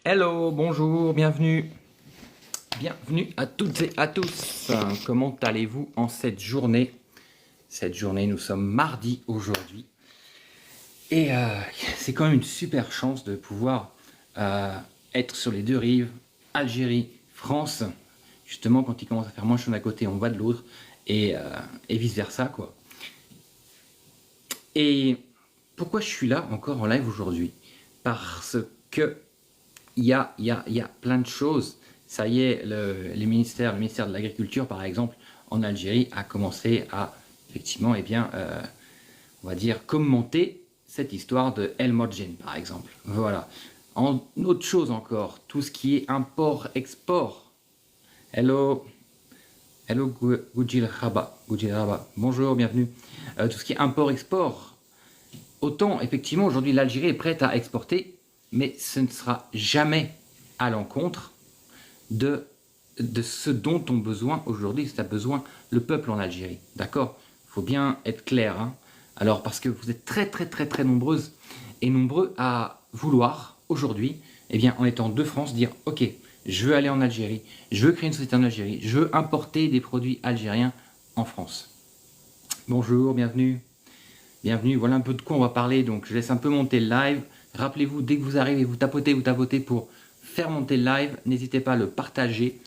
Hello, bonjour, bienvenue. Bienvenue à toutes et à tous. Comment allez-vous en cette journée? Cette journée, nous sommes mardi aujourd'hui. Et c'est quand même une super chance de pouvoir être sur les deux rives, Algérie, France. Justement, quand il commence à faire moins chaud d'un côté, on va de l'autre. Et vice-versa, quoi. Et pourquoi je suis là encore en live aujourd'hui? Parce que il y a plein de choses. Ça y est, le ministère de l'Agriculture, par exemple, en Algérie, a commencé à, effectivement, on va dire, commenter cette histoire de El Modjen, par exemple. Voilà. En autre chose encore, tout ce qui est import-export. Hello, hello Goudjil Khaba. Bonjour, bienvenue. Tout ce qui est import-export. Autant, effectivement, aujourd'hui, l'Algérie est prête à exporter, mais ce ne sera jamais à l'encontre de ce dont ont besoin aujourd'hui, c'est à besoin le peuple en Algérie. D'accord? Il faut bien être clair. Hein. Alors, parce que vous êtes très nombreuses et nombreux à vouloir, aujourd'hui, eh bien, en étant de France, dire « Ok, je veux aller en Algérie, je veux créer une société en Algérie, je veux importer des produits algériens en France. » Bonjour, bienvenue. Bienvenue, voilà un peu de quoi on va parler, donc je laisse un peu monter le live. Rappelez-vous, dès que vous arrivez, vous tapotez pour faire monter le live. N'hésitez pas à le partager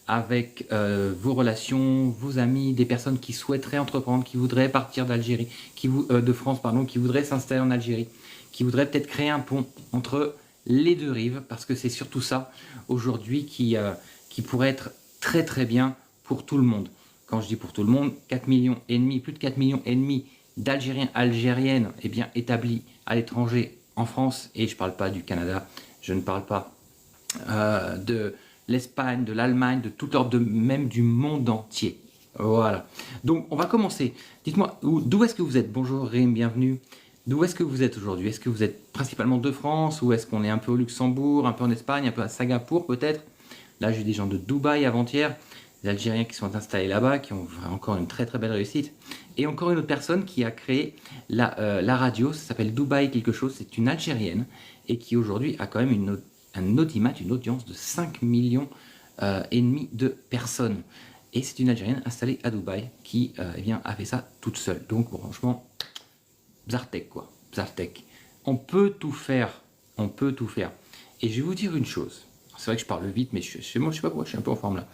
avec vos relations, vos amis, des personnes qui souhaiteraient entreprendre, qui voudraient partir d'Algérie, de France, pardon, qui voudraient s'installer en Algérie, qui voudraient peut-être créer un pont entre les deux rives, parce que c'est surtout ça aujourd'hui qui pourrait être très bien pour tout le monde. Quand je dis pour tout le monde, 4 millions et demi, plus de 4 millions et demi d'Algériens, Algériennes établis à l'étranger en France, et je ne parle pas du Canada, je ne parle pas de l'Espagne, de l'Allemagne, de toute l'Europe, même du monde entier. Voilà. Donc on va commencer. Dites-moi, d'où est-ce que vous êtes? Bonjour Rim, bienvenue. D'où est-ce que vous êtes aujourd'hui? Est-ce que vous êtes principalement de France, ou est-ce qu'on est un peu au Luxembourg, un peu en Espagne, un peu à Singapour peut-être? Là j'ai des gens de Dubaï avant-hier, des Algériens qui sont installés là-bas, qui ont encore une très belle réussite. Et encore une autre personne qui a créé la radio, ça s'appelle Dubaï quelque chose, c'est une Algérienne, et qui aujourd'hui a quand même un audimat, une audience de 5 millions et demi de personnes. Et c'est une Algérienne installée à Dubaï qui a fait ça toute seule. Donc franchement, Bzartek quoi, Bzartek. On peut tout faire, on peut tout faire. Et je vais vous dire une chose. C'est vrai que je parle vite, mais je sais pas pourquoi, je suis un peu en forme là.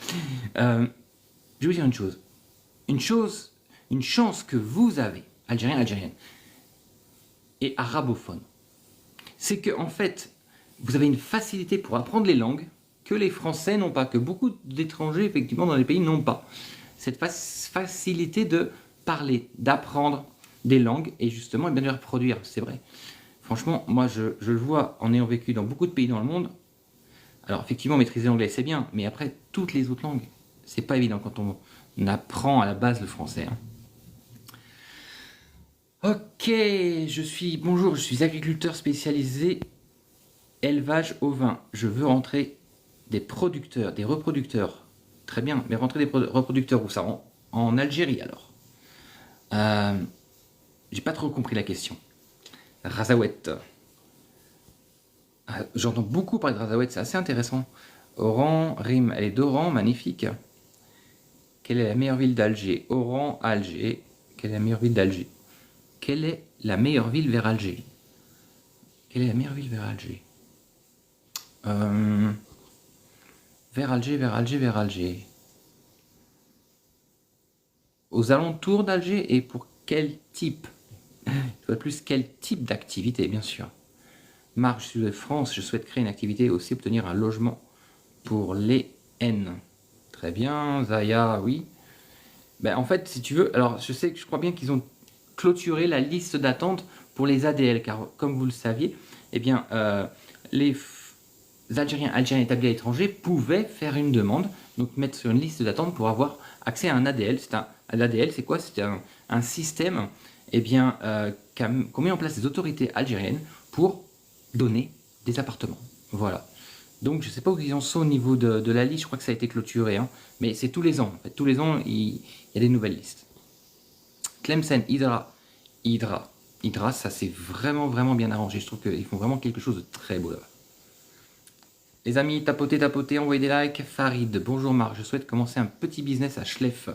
Je vais vous dire une chance que vous avez, Algérien, Algérienne, et arabophone, c'est que en fait, vous avez une facilité pour apprendre les langues que les Français n'ont pas, que beaucoup d'étrangers, effectivement, dans les pays n'ont pas. Cette facilité de parler, d'apprendre des langues et justement de les reproduire, c'est vrai. Franchement, moi, je le vois en ayant vécu dans beaucoup de pays dans le monde. Alors, effectivement, maîtriser l'anglais, c'est bien, mais après, toutes les autres langues, c'est pas évident quand on apprend à la base le français. Hein. Ok, bonjour, je suis agriculteur spécialisé élevage ovin. Je veux rentrer des reproducteurs. Très bien, mais rentrer des reproducteurs où ça? En Algérie alors. J'ai pas trop compris la question. Razawet. J'entends beaucoup parler de Razawet, c'est assez intéressant. Oran, Rim, elle est d'Oran, magnifique. Quelle est la meilleure ville d'Alger? Oran, Alger. Quelle est la meilleure ville d'Alger? Quelle est la meilleure ville vers Alger? Quelle est la meilleure ville vers Alger? Vers Alger. Aux alentours d'Alger, et pour quel type? Plus quel type d'activité, bien sûr. Marc, je suis de France, je souhaite créer une activité, aussi obtenir un logement pour les N. Très bien, Zaya, oui. En fait, si tu veux, alors je crois bien qu'ils ont clôturé la liste d'attente pour les ADL, car comme vous le saviez, les Algériens établis à l'étranger pouvaient faire une demande, donc mettre sur une liste d'attente pour avoir accès à un ADL. L'ADL, c'est quoi? C'est un système qu'ont mis en place les autorités algériennes pour donner des appartements. Voilà. Donc je ne sais pas où ils en sont au niveau de la liste, je crois que ça a été clôturé, hein, mais c'est tous les ans. En fait. Tous les ans, il y a des nouvelles listes. Tlemcen, Hydra, ça c'est vraiment bien arrangé. Je trouve qu'ils font vraiment quelque chose de très beau là-bas. Les amis, tapotez, tapotez, envoyez des likes. Farid, bonjour Marc, je souhaite commencer un petit business à Schleff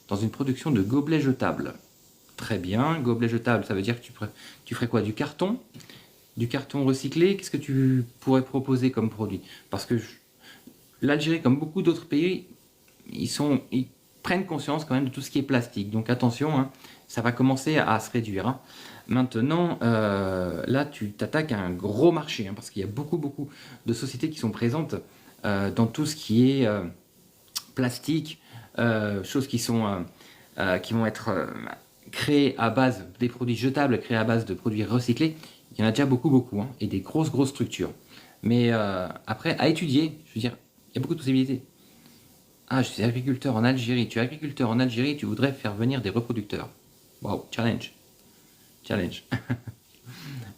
dans une production de gobelets jetables. Très bien, gobelets jetables, ça veut dire que tu ferais quoi? Du carton? Du carton recyclé? Qu'est-ce que tu pourrais proposer comme produit? Parce que l'Algérie, comme beaucoup d'autres pays, ils prennent conscience quand même de tout ce qui est plastique. Donc attention, hein, ça va commencer à se réduire. Hein. Maintenant, là, tu t'attaques à un gros marché, hein, parce qu'il y a beaucoup, beaucoup de sociétés qui sont présentes dans tout ce qui est plastique, choses qui vont être créées à base des produits jetables, créées à base de produits recyclés. Il y en a déjà beaucoup, beaucoup, hein, et des grosses, grosses structures. Mais après, à étudier, je veux dire, il y a beaucoup de possibilités. Ah, je suis agriculteur en Algérie. Tu es agriculteur en Algérie, tu voudrais faire venir des reproducteurs. Wow, challenge. Challenge.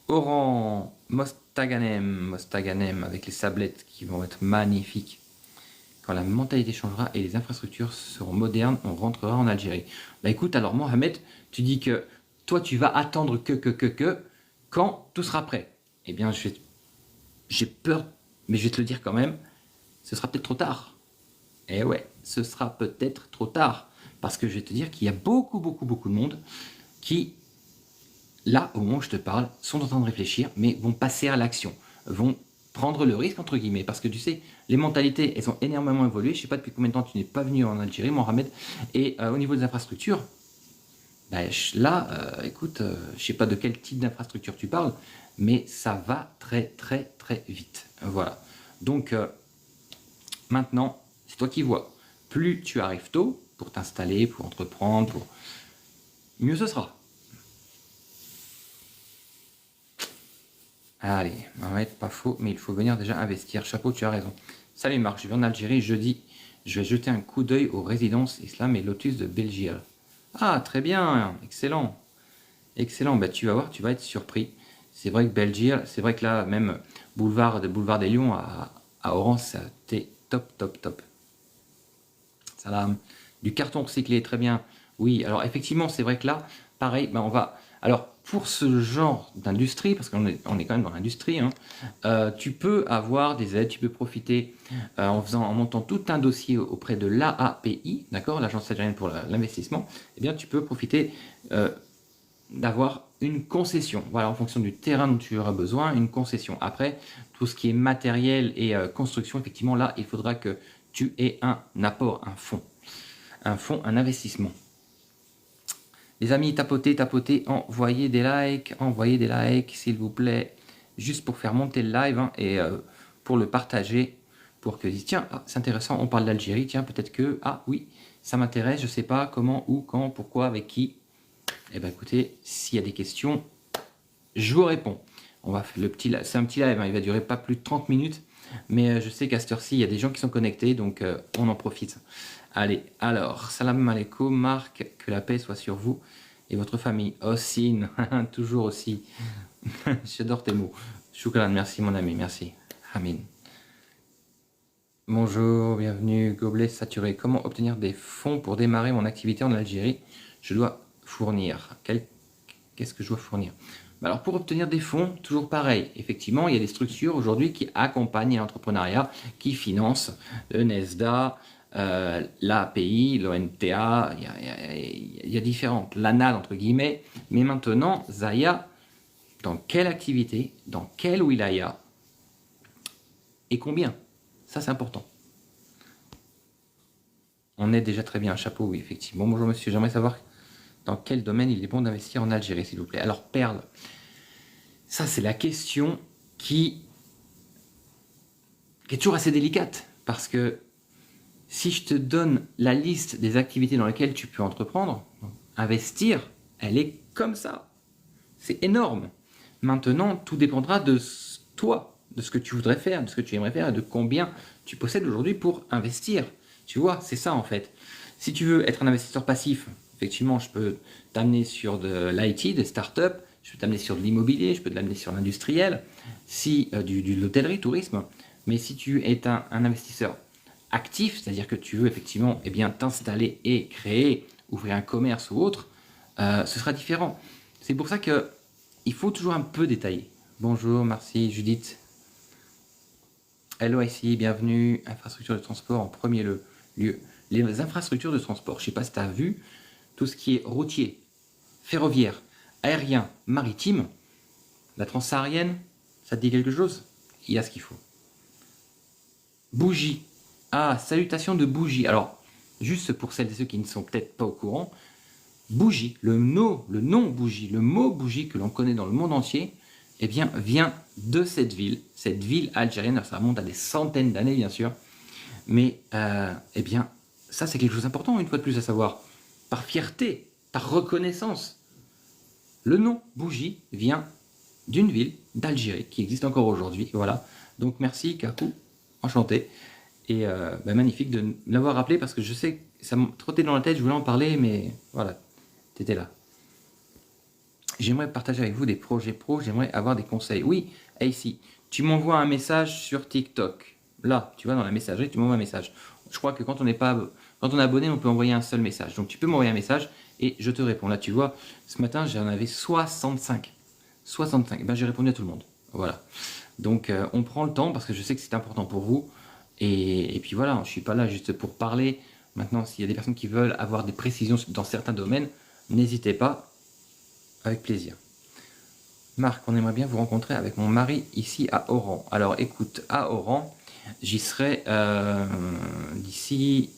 Oran, Mostaganem, avec les sablettes qui vont être magnifiques. Quand la mentalité changera et les infrastructures seront modernes, on rentrera en Algérie. Bah écoute, alors Mohamed, tu dis que toi tu vas attendre que, quand tout sera prêt. Eh bien, j'ai peur, mais je vais te le dire quand même, ce sera peut-être trop tard. Eh ouais, ce sera peut-être trop tard. Parce que je vais te dire qu'il y a beaucoup, beaucoup, beaucoup de monde qui, là, au moment où je te parle, sont en train de réfléchir, mais vont passer à l'action, vont prendre le risque, entre guillemets, parce que tu sais, les mentalités, elles ont énormément évolué. Je ne sais pas depuis combien de temps tu n'es pas venu en Algérie, Mohamed, et au niveau des infrastructures, bah, là, écoute, je ne sais pas de quel type d'infrastructure tu parles, mais ça va très, très, très vite. Voilà. Donc, maintenant, c'est toi qui vois. Plus tu arrives tôt pour t'installer, pour entreprendre, mieux ce sera. Allez, on va être pas faux, mais il faut venir déjà investir. Chapeau, tu as raison. Salut Marc, je vais en Algérie jeudi. Je vais jeter un coup d'œil aux résidences Islam et Lotus de Belgique. Ah, très bien, excellent. Excellent, bah, tu vas voir, tu vas être surpris. C'est vrai que Belgique, c'est vrai que là, même boulevard des Lions à Oran, c'était top, top, top. Salam. Du carton recyclé, très bien. Oui, alors effectivement, c'est vrai que là, pareil, ben on va... Alors, pour ce genre d'industrie, parce qu'on est quand même dans l'industrie, hein, tu peux avoir des aides, tu peux profiter en montant tout un dossier auprès de l'AAPI, d'accord, l'Agence algérienne pour l'investissement, eh bien, tu peux profiter d'avoir une concession. Voilà, en fonction du terrain dont tu auras besoin, une concession. Après, tout ce qui est matériel et construction, effectivement, là, il faudra que tu aies un apport, un fonds, un investissement. Les amis, tapotez, tapotez, envoyez des likes, s'il vous plaît, juste pour faire monter le live hein, et pour le partager, pour que, tiens, ah, c'est intéressant, on parle d'Algérie, tiens, peut-être que, ah oui, ça m'intéresse, je sais pas comment, où, quand, pourquoi, avec qui. Eh bien, écoutez, s'il y a des questions, je vous réponds. On va faire c'est un petit live, hein, il va durer pas plus de 30 minutes, mais je sais qu'à cette heure-ci, il y a des gens qui sont connectés, donc on en profite. Allez, alors, salam alaikum, Marc, que la paix soit sur vous et votre famille. Ossine, toujours aussi. J'adore tes mots. Shukran, merci mon ami, merci. Amin. Bonjour, bienvenue, gobelet saturé. Comment obtenir des fonds pour démarrer mon activité en Algérie? Je dois fournir. Qu'est-ce que je dois fournir? Alors pour obtenir des fonds, toujours pareil. Effectivement, il y a des structures aujourd'hui qui accompagnent l'entrepreneuriat, qui financent le NESDA, l'API, l'ONTA, il y a différentes, l'ANAL entre guillemets. Mais maintenant, Zaya, dans quelle activité, dans quelle wilaya et combien? Ça c'est important. On est déjà très bien, chapeau, oui, effectivement. Bonjour monsieur, j'aimerais savoir dans quel domaine il est bon d'investir en Algérie, s'il vous plaît. Alors, Perle, ça c'est la question qui est toujours assez délicate, parce que si je te donne la liste des activités dans lesquelles tu peux entreprendre, investir, elle est comme ça. C'est énorme. Maintenant, tout dépendra de toi, de ce que tu voudrais faire, de ce que tu aimerais faire, et de combien tu possèdes aujourd'hui pour investir. Tu vois, c'est ça en fait. Si tu veux être un investisseur passif, effectivement, je peux t'amener sur de l'IT, des startups, je peux t'amener sur de l'immobilier, je peux t'amener sur l'industriel, de l'hôtellerie, tourisme. Mais si tu es un investisseur actif, c'est-à-dire que tu veux effectivement t'installer et créer, ouvrir un commerce ou autre, ce sera différent. C'est pour ça qu'il faut toujours un peu détailler. Bonjour, merci Judith. Hello ici, bienvenue. Infrastructure de transport en premier lieu. Les infrastructures de transport, je ne sais pas si tu as vu, tout ce qui est routier, ferroviaire, aérien, maritime, la transsaharienne, ça te dit quelque chose? Il y a ce qu'il faut. Bougie. Ah, salutations de bougie. Alors, juste pour celles et ceux qui ne sont peut-être pas au courant, bougie, le nom bougie, le mot bougie que l'on connaît dans le monde entier, eh bien, vient de cette ville algérienne. Alors, ça remonte à des centaines d'années, bien sûr. Mais, eh bien, ça, c'est quelque chose d'important, une fois de plus, à savoir. Par fierté, par reconnaissance. Le nom bougie vient d'une ville d'Algérie qui existe encore aujourd'hui. Voilà. Donc, merci, Kakou. Enchanté. Et magnifique de l'avoir rappelé parce que je sais que ça me trottait dans la tête, je voulais en parler, mais voilà, tu étais là. J'aimerais partager avec vous des projets pro, j'aimerais avoir des conseils. Oui, ici, tu m'envoies un message sur TikTok. Là, tu vois, dans la messagerie, tu m'envoies un message. Je crois que quand on est abonné, on peut envoyer un seul message. Donc tu peux m'envoyer un message et je te réponds. Là, tu vois, ce matin, j'en avais 65. 65. Ben, j'ai répondu à tout le monde. Voilà. Donc on prend le temps parce que je sais que c'est important pour vous. Et puis voilà, je ne suis pas là juste pour parler. Maintenant, s'il y a des personnes qui veulent avoir des précisions dans certains domaines, n'hésitez pas, avec plaisir. Marc, on aimerait bien vous rencontrer avec mon mari ici à Oran. Alors écoute, à Oran, j'y serai d'ici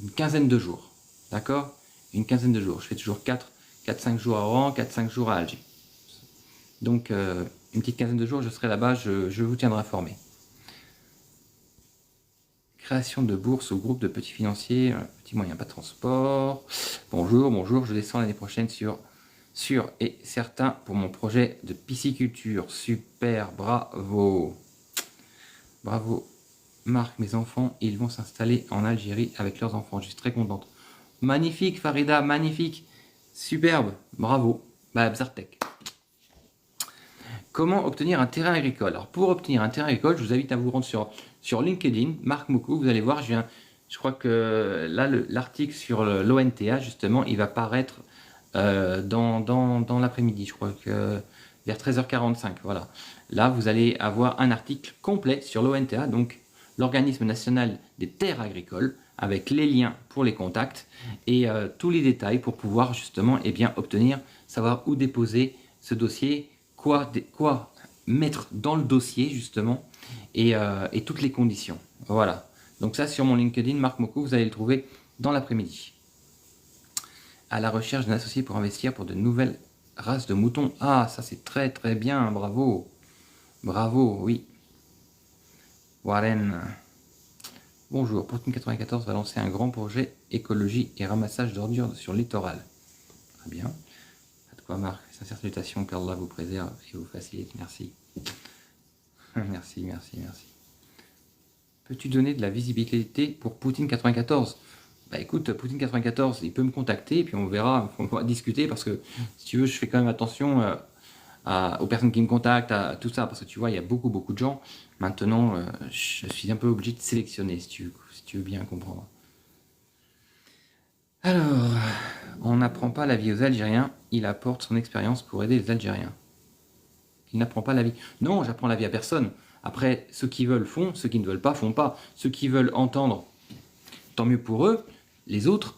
une quinzaine de jours. D'accord? Une quinzaine de jours. Je fais toujours 4-5 jours à Oran, 4-5 jours à Alger. Donc une petite quinzaine de jours, je serai là-bas, je vous tiendrai informé. Création de bourse au groupe de petits financiers, petits moyens pas de transport. Bonjour, je descends l'année prochaine sur et certain pour mon projet de pisciculture. Super, bravo. Bravo. Marc, mes enfants, ils vont s'installer en Algérie avec leurs enfants. Je suis très contente. Magnifique, Farida, magnifique. Superbe, bravo. Bah, Bzartek. Comment obtenir un terrain agricole? Alors, pour obtenir un terrain agricole, je vous invite à vous rendre sur LinkedIn, Marc Moukou. Vous allez voir, je crois que là, l'article sur l'ONTA, justement, il va paraître dans l'après-midi. Je crois que vers 13h45. Voilà. Là, vous allez avoir un article complet sur l'ONTA, donc l'Organisme national des terres agricoles, avec les liens pour les contacts et tous les détails pour pouvoir justement obtenir, savoir où déposer ce dossier, quoi mettre dans le dossier justement et toutes les conditions. Voilà. Donc ça sur mon LinkedIn, Marc Moukou, vous allez le trouver dans l'après-midi. À la recherche d'un associé pour investir pour de nouvelles races de moutons. Ah, ça c'est très très bien, bravo. Bravo, oui. Warren. Bonjour, Poutine 94 va lancer un grand projet écologie et ramassage d'ordures sur le littoral. Très bien. À toi Marc, sincère salutations, qu'Allah vous préserve et vous facilite, merci. Merci. Peux-tu donner de la visibilité pour Poutine 94? Bah écoute, Poutine 94, il peut me contacter et puis on verra, on va discuter parce que si tu veux, je fais quand même attention aux personnes qui me contactent, à tout ça, parce que tu vois, il y a beaucoup de gens. Maintenant, je suis un peu obligé de sélectionner, si tu veux bien comprendre. Alors, on n'apprend pas la vie aux Algériens, il apporte son expérience pour aider les Algériens. Il n'apprend pas la vie. Non, j'apprends la vie à personne. Après, ceux qui veulent font, ceux qui ne veulent pas font pas. Ceux qui veulent entendre, tant mieux pour eux. Les autres,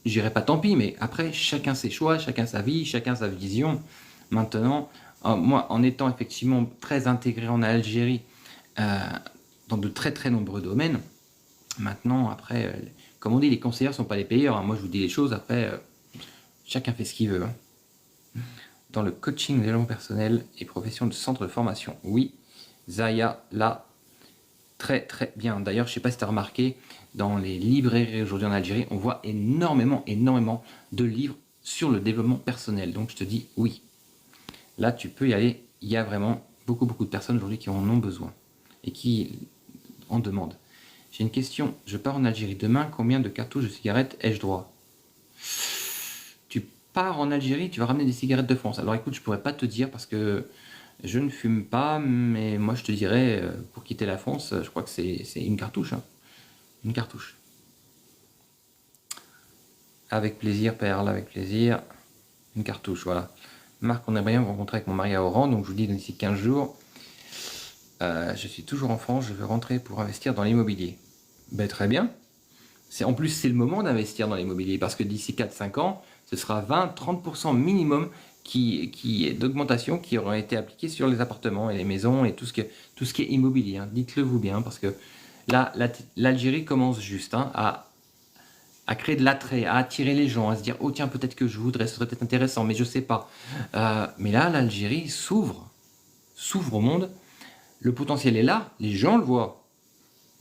je dirais pas tant pis, mais après, chacun ses choix, chacun sa vie, chacun sa vision. Maintenant, moi, en étant effectivement très intégré en Algérie, dans de très nombreux domaines, maintenant, après, comme on dit, les conseillers ne sont pas les payeurs. Hein. Moi, je vous dis les choses, après, chacun fait ce qu'il veut. Hein. Dans le coaching de développement personnel et profession de centre de formation. Oui, Zaya, là, très bien. D'ailleurs, je ne sais pas si tu as remarqué, dans les librairies aujourd'hui en Algérie, on voit énormément de livres sur le développement personnel. Donc, je te dis oui. Là, tu peux y aller. Il y a vraiment beaucoup de personnes aujourd'hui qui en ont besoin et qui en demandent. J'ai une question. Je pars en Algérie demain. Combien de cartouches de cigarettes ai-je droit? Tu pars en Algérie, tu vas ramener des cigarettes de France. Alors écoute, je pourrais pas te dire parce que je ne fume pas, mais moi je te dirais, pour quitter la France, je crois que c'est une cartouche. Hein. Une cartouche. Avec plaisir, Perle, avec plaisir. Une cartouche, voilà. Marc, on aimerait bien vous rencontrer avec mon mari à Oran, donc je vous dis d'ici 15 jours. Je suis toujours en France, je veux rentrer pour investir dans l'immobilier. Ben, très bien. En plus, c'est le moment d'investir dans l'immobilier parce que d'ici 4-5 ans, ce sera 20-30% minimum d'augmentation qui aura été appliquée sur les appartements et les maisons et tout ce qui est immobilier. Hein. Dites-le vous bien parce que là, l'Algérie commence juste hein, à créer de l'attrait, à attirer les gens, à se dire oh tiens peut-être que je voudrais, ce serait peut-être intéressant, mais je sais pas. Mais là, l'Algérie s'ouvre au monde. Le potentiel est là, les gens le voient.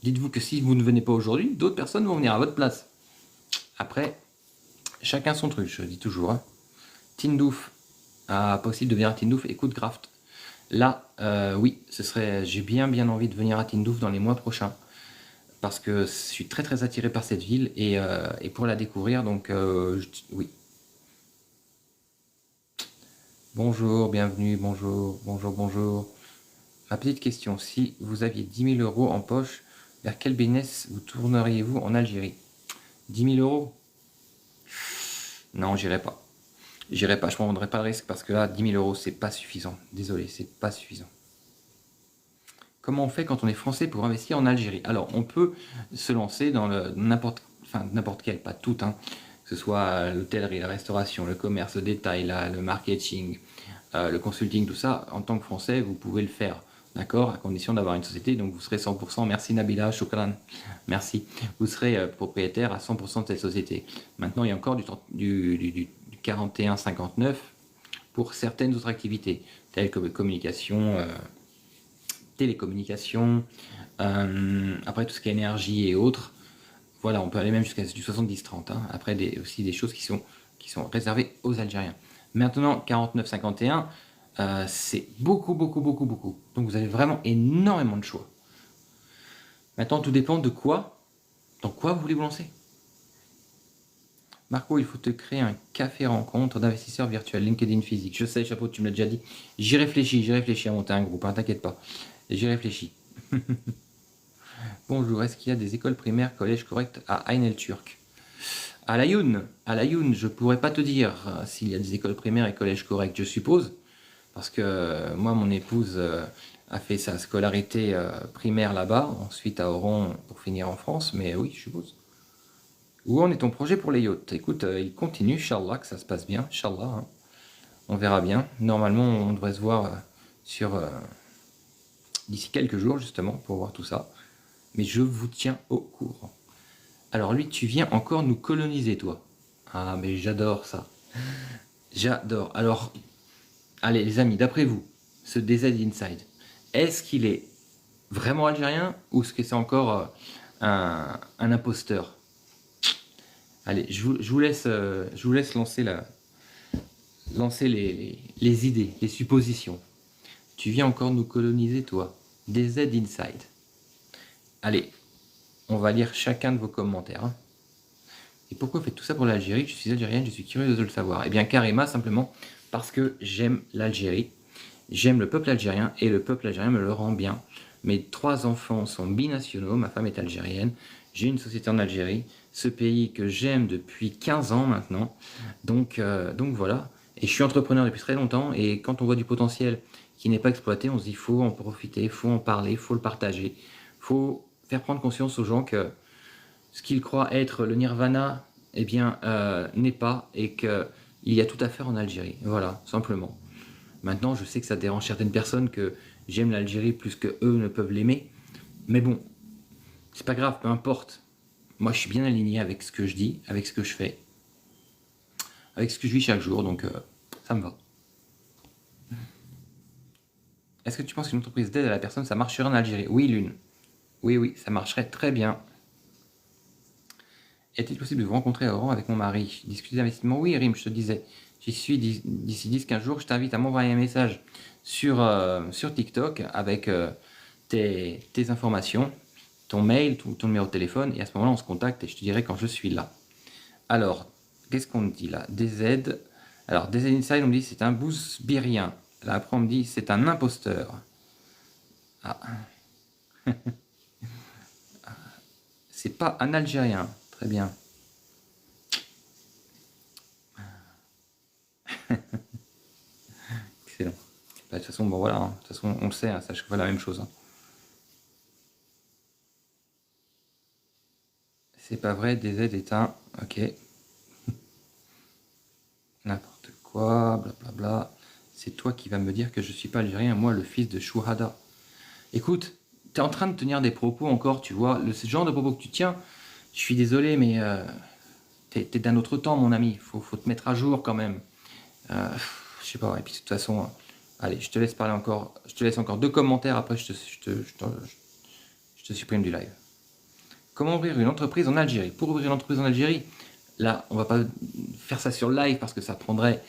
Dites-vous que si vous ne venez pas aujourd'hui, d'autres personnes vont venir à votre place. Après, chacun son truc, je dis toujours. Hein. Tindouf, possible de venir à Tindouf, écoute Graft. Là, oui, j'ai bien envie de venir à Tindouf dans les mois prochains. Parce que je suis très attiré par cette ville et pour la découvrir, donc oui. Bonjour, bienvenue, bonjour. Ma petite question, si vous aviez 10 000 € en poche, vers quel business vous tourneriez-vous en Algérie? 10 000 €? Non, j'irai pas. Je ne prendrai pas le risque parce que là, 10 000 €, c'est pas suffisant. Désolé, c'est pas suffisant. Comment on fait quand on est français pour investir en Algérie? Alors, on peut se lancer dans n'importe quel, pas tout, hein, que ce soit l'hôtellerie, la restauration, le commerce, le détail, le marketing, le consulting, tout ça. En tant que français, vous pouvez le faire, d'accord, à condition d'avoir une société. Donc, vous serez 100%. Merci Nabila, Choukran, merci. Vous serez propriétaire à 100% de cette société. Maintenant, il y a encore du 41-59 pour certaines autres activités, telles que communication. Télécommunications, après tout ce qui est énergie et autres, voilà, on peut aller même jusqu'à du 70-30. Hein. Après, aussi des choses qui sont réservées aux Algériens. Maintenant, 49-51, c'est beaucoup. Donc vous avez vraiment énormément de choix. Maintenant, tout dépend de dans quoi vous voulez vous lancer. Marco, il faut te créer un café rencontre d'investisseurs virtuels, LinkedIn physique. Je sais, chapeau, tu me l'as déjà dit. J'y réfléchis à monter un groupe, hein, t'inquiète pas. J'y réfléchis. Bonjour, est-ce qu'il y a des écoles primaires, collèges corrects à Ain el Turk? À l'Ayoun, je pourrais pas te dire s'il y a des écoles primaires et collèges corrects, je suppose, parce que moi, mon épouse a fait sa scolarité primaire là-bas, ensuite à Oran pour finir en France, mais oui, je suppose. Où en est ton projet pour les yachts? Écoute, il continue, Inch'Allah, que ça se passe bien, Inch'Allah. Hein. On verra bien. Normalement, on devrait se voir d'ici quelques jours, justement, pour voir tout ça. Mais je vous tiens au courant. Alors lui, tu viens encore nous coloniser, toi. Ah, mais j'adore ça. J'adore. Alors, allez, les amis, d'après vous, ce DZ Inside, est-ce qu'il est vraiment algérien ou est-ce que c'est encore un imposteur? Allez, je vous laisse lancer les idées, les suppositions. Tu viens encore nous coloniser, toi. DZ Inside. Allez, on va lire chacun de vos commentaires. Hein. Et pourquoi faites tout ça pour l'Algérie? Je suis algérienne, je suis curieuse de le savoir. Eh bien, Karima, simplement parce que j'aime l'Algérie, j'aime le peuple algérien et le peuple algérien me le rend bien. Mes 3 enfants sont binationaux, ma femme est algérienne, j'ai une société en Algérie, ce pays que j'aime depuis 15 ans maintenant. Donc voilà. Et je suis entrepreneur depuis très longtemps et quand on voit du potentiel qui n'est pas exploité, on se dit il faut en profiter, il faut en parler, il faut le partager, il faut faire prendre conscience aux gens que ce qu'ils croient être le nirvana, eh bien, n'est pas et qu'il y a tout à faire en Algérie. Voilà, simplement. Maintenant, je sais que ça dérange certaines personnes que j'aime l'Algérie plus que eux ne peuvent l'aimer. Mais bon, c'est pas grave, peu importe. Moi, je suis bien aligné avec ce que je dis, avec ce que je fais, avec ce que je vis chaque jour, donc ça me va. Est-ce que tu penses qu'une entreprise d'aide à la personne, ça marcherait en Algérie? Oui, Lune. Oui, ça marcherait très bien. Est-il possible de vous rencontrer à Oran avec mon mari? Discuter d'investissement? Oui, Rim, je te disais. J'y suis d'ici 10-15 jours. Je t'invite à m'envoyer un message sur TikTok avec tes informations, ton mail, ton numéro de téléphone. Et à ce moment-là, on se contacte et je te dirai quand je suis là. Alors, qu'est-ce qu'on dit là? DZ. Alors, DZ Inside, on me dit c'est un bousbirien. Là, après, on me dit c'est un imposteur. Ah. C'est pas un Algérien. Très bien. Excellent. Bah, de toute façon, bon voilà, hein. De toute façon, on le sait, hein, ça chaque fois la même chose. Hein. C'est pas vrai, DZ est un... Ok. N'importe quoi, blablabla. C'est toi qui vas me dire que je suis pas algérien, moi le fils de Chouhada. Écoute, tu es en train de tenir des propos encore, tu vois, ce genre de propos que tu tiens, je suis désolé, mais t'es d'un autre temps, mon ami. Faut te mettre à jour quand même. Je sais pas, et puis de toute façon, allez, je te laisse parler encore, je te laisse encore 2 commentaires, après je te supprime du live. Comment ouvrir une entreprise en Algérie? Pour ouvrir une entreprise en Algérie, là, on va pas faire ça sur live parce que ça prendrait